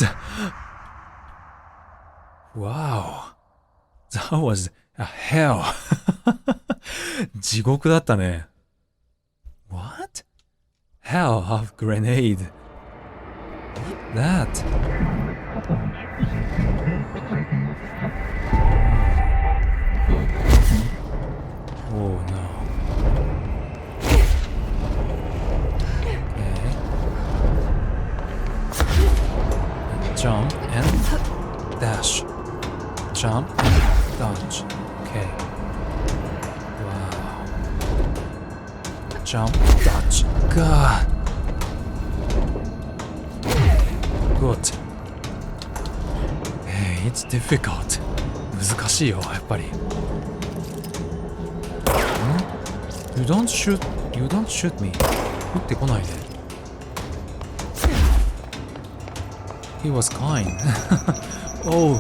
Wow. That was a hell. 地獄だったね。What? Hell of grenade. What that? Oh no. Okay. Jump and dash. Jump and dodge. Okay. Wow. Jump, dodge. God. Good. Hey, it's difficult. 難しいよ、やっぱり。You don't shoot me. 撃ってこないで。He was kind. Oh,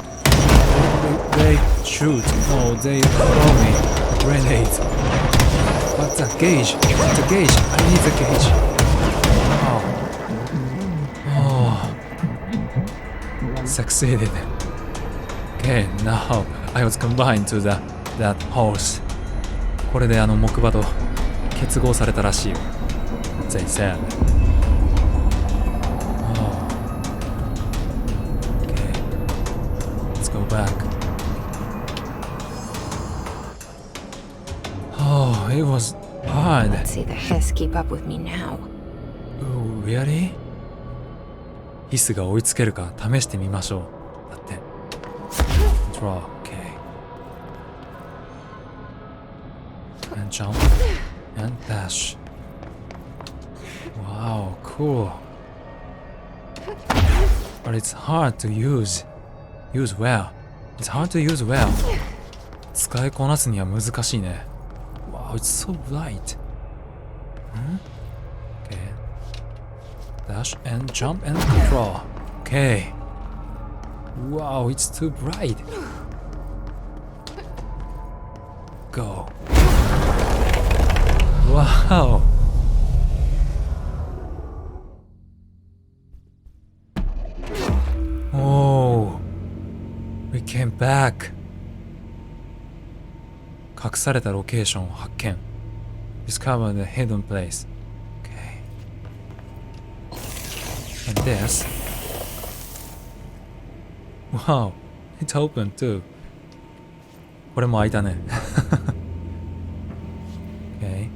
they shoot. No, they throw me a grenade. But the gauge. The gauge. I need the gauge. Oh. Succeeded. Okay, now I was combined to that horse. これで木馬と結合されたらしいよ。They said. Oh. Okay. Let's go back. Oh, it was hard. Let's see the hiss keep up with me now. Oh, really? ヒスが追いつけるか試してみましょう。だって。Draw. Okay. And jump and dash. Wow, cool. But it's hard to use well. It's hard to use well. 使いこなすには難しいね。Wow, it's so bright. Okay. Dash and jump and draw. Okay. Wow, it's too bright. Go. Wow. Oh, we came back. 隠されたロケーションを発見。Discover the hidden place. Okay. And this. Wow, it's open too. これも開いたね。Okay.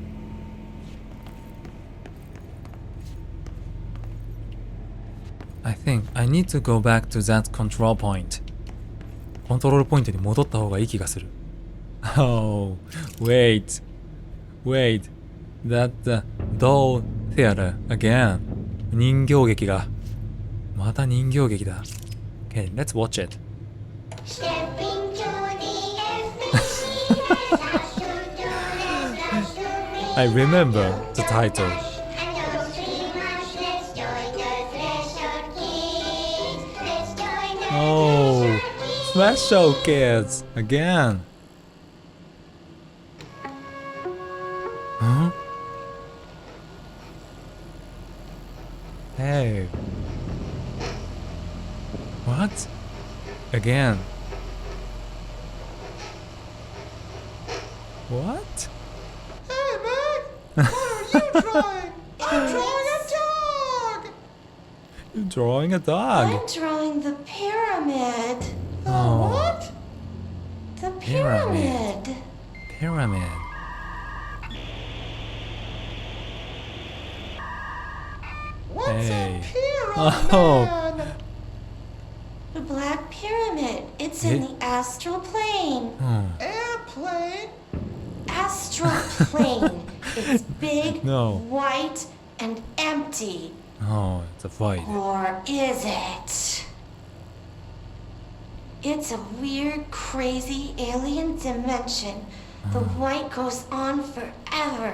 I think I need to go back to that control point. コントロールポイントに戻った方がいい気がする。Oh, wait. That doll theater again. 人形劇が。また人形劇だ。Okay, let's watch it. I remember the title. Oh, Special Kids again. Hey. What? Again. What? Hey, man! What are you drawing? I'm drawing a dog! You're drawing a dog. I'm drawing the pyramid. Oh. What? The Pyramid. pyramid. Pyramid. What's Hey. a pyramid? Oh. The Black Pyramid. It's in the astral plane. Airplane? Astral plane. It's big, No. white, and empty. Oh, it's a void. Or is it? It's a weird, crazy alien dimension. The white goes on forever.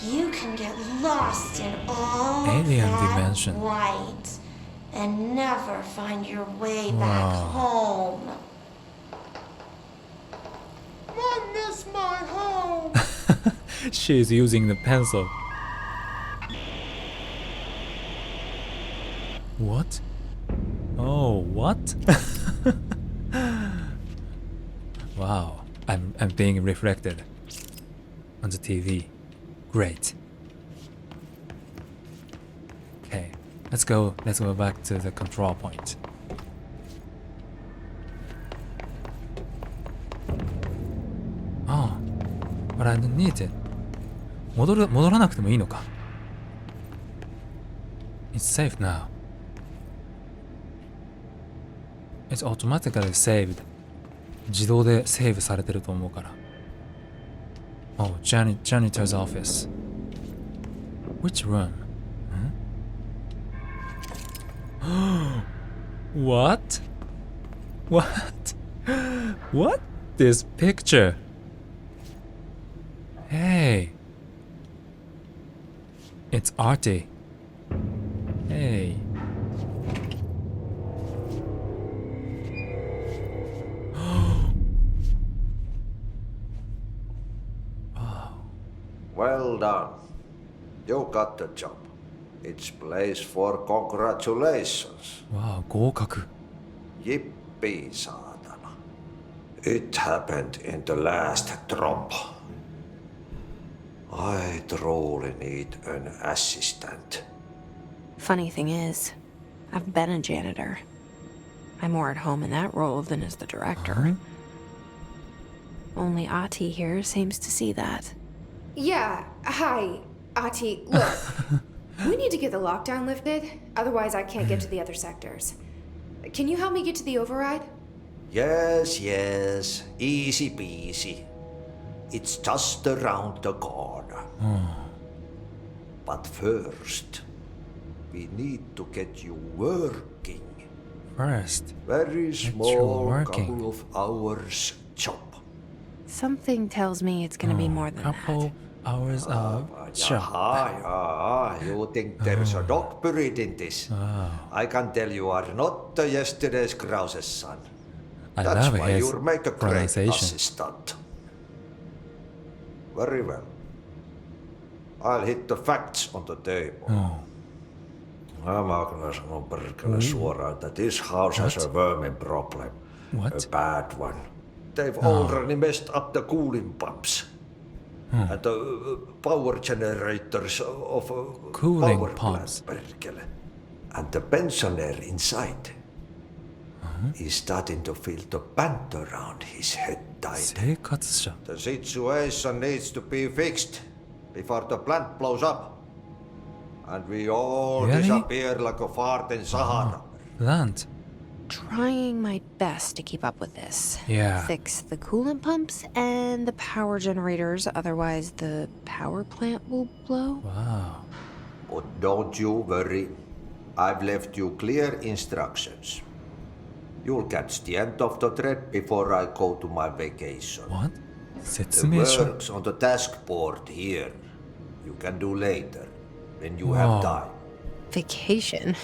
You can get lost in all Alien that dimension. white and never find your way back home. I miss my home. She's using the pencil. What? Oh, what? Wow, I'm being reflected on the TV. Great. Okay, let's go back to the control point. Oh, but I don't need it. 戻らなくてもいいのか。It's safe now. It's automatically saved. 自動でセーブされてると思うから。Oh, janitor's office. Which room? What? What? What? This picture? Hey. It's Artie. Hey. Well done. You got the job. It's place for congratulations. Wow, 合格. Yippee, saatana. It happened in the last drop. I truly need an assistant. Funny thing is, I've been a janitor. I'm more at home in that role than as the director. Only Ahti here seems to see that. Yeah, hi, Ahti. Look, we need to get the lockdown lifted, otherwise I can't get to the other sectors. Can you help me get to the override? Yes, easy peasy. It's just around the corner. But first, we need to get you working. First, Very you small, working. couple of hours job. Something tells me it's gonna be more than couple hours of job. Jaha, you think there's a dog buried in this? I can tell you are not the yesterday's Krause's son. I That's love why his you'll make a great pronunciation. assistant. Very well. I'll hit the facts on the table. Mä kyllä sanon perkele suoraan, that this house has a vermin problem. What? A bad one. They've already messed up the cooling pumps. And the power generators of Cooling power pumps. plant, perkele. And the pensioner inside is starting to feel the band around his head tight. 生活者. The situation needs to be fixed before the plant blows up. And we all Really? disappear like a fart in Sahara. Plant. Trying my best to keep up with this. Yeah. Fix the coolant pumps and the power generators, otherwise the power plant will blow. Wow. But don't you worry. I've left you clear instructions. You'll catch the end of the thread before I go to my vacation. What? The 説明書? works on the task board here. You can do later, when you Wow. have time. Vacation.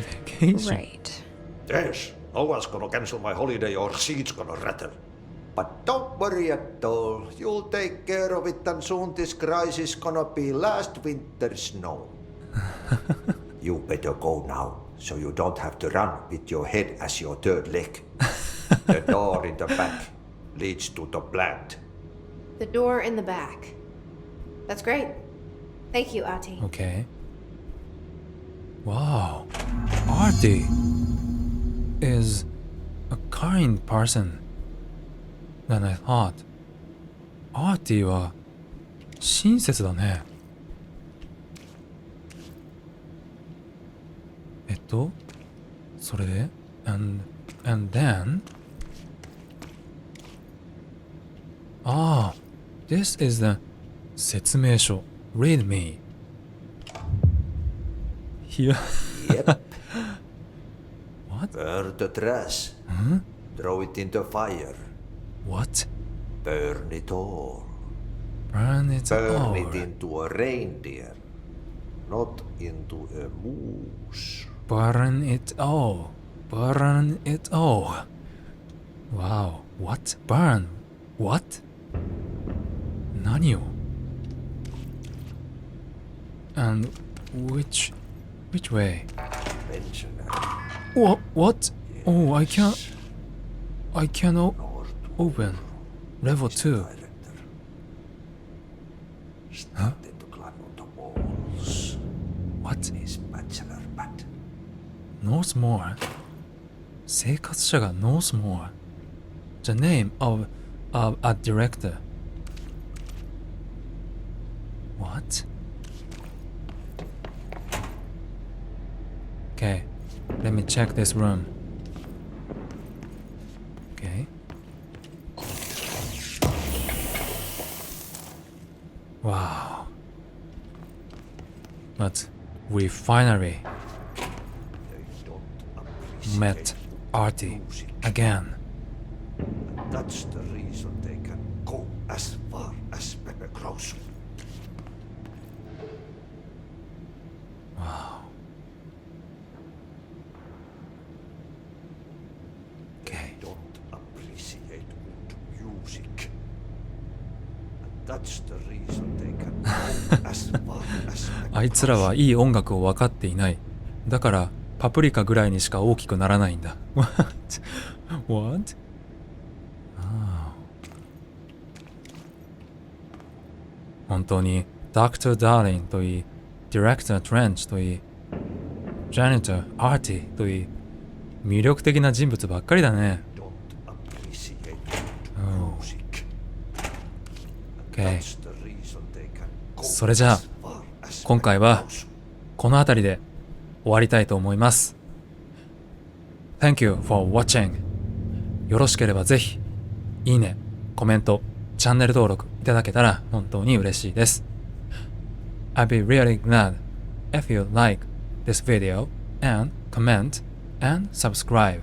Vacation. Right. Yes, no one's gonna cancel my holiday or seats gonna rattle. But don't worry at all. You'll take care of it and soon this crisis gonna be last winter's snow. You better go now, so you don't have to run with your head as your third leg. The door in the back leads to the plant. The door in the back. That's great. Thank you, Ati. Okay. Wow. Artie is a kind person than I thought. Artie は親切だね。それで and then this is the 説明書 read me here Yep. What? Burn the trash. Throw it in the fire. What? Burn it all. Burn it Burn all. it into a reindeer, not into a moose. Burn it all. Burn it all. Wow. What? Burn? What? 何を And which way? Pensioner. What? Oh, I cannot open. Level 2. Started to climb on the walls. What? His bachelor pad. Northmore? 生活者が Northmore. The name of a director. What? Okay, let me check this room. Okay. Wow. But we finally met Artie again. That's the reason they can go as far as Pepper Cross. Wow. Okay. Don't appreciate good music. And that's the reason they can go as far as Pepper あいつらはいい音楽を分かっていない。だからパプリカぐらいにしか大きくならないんだ。What? 本当に Dr. Darling といい Director Trench といい Janitor Artie といい魅力的な人物ばっかりだね。Don't appreciate Oh. music. Okay. That's the reason they can go それじゃあ as far as 今回は Pepper Cross. この辺りで終わりたいと思います。Thank you for watching. よろしければぜひいいね、コメント、チャンネル登録いただけたら本当に嬉しいです。I'd be really glad if you like this video and comment and subscribe.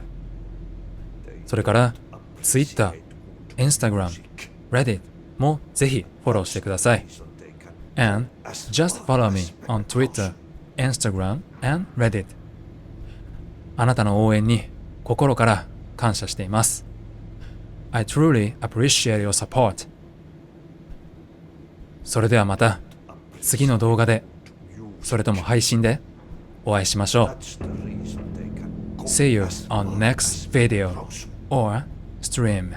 それから Twitter、Instagram、Reddit もぜひフォローしてください。And just follow me on Twitter, Instagram and Reddit. あなたの応援に心から感謝しています。I truly appreciate your support. それではまた次の動画で、それとも配信でお会いしましょう。That's the reason they can go See you as on far next as video Pepper Cross. or stream.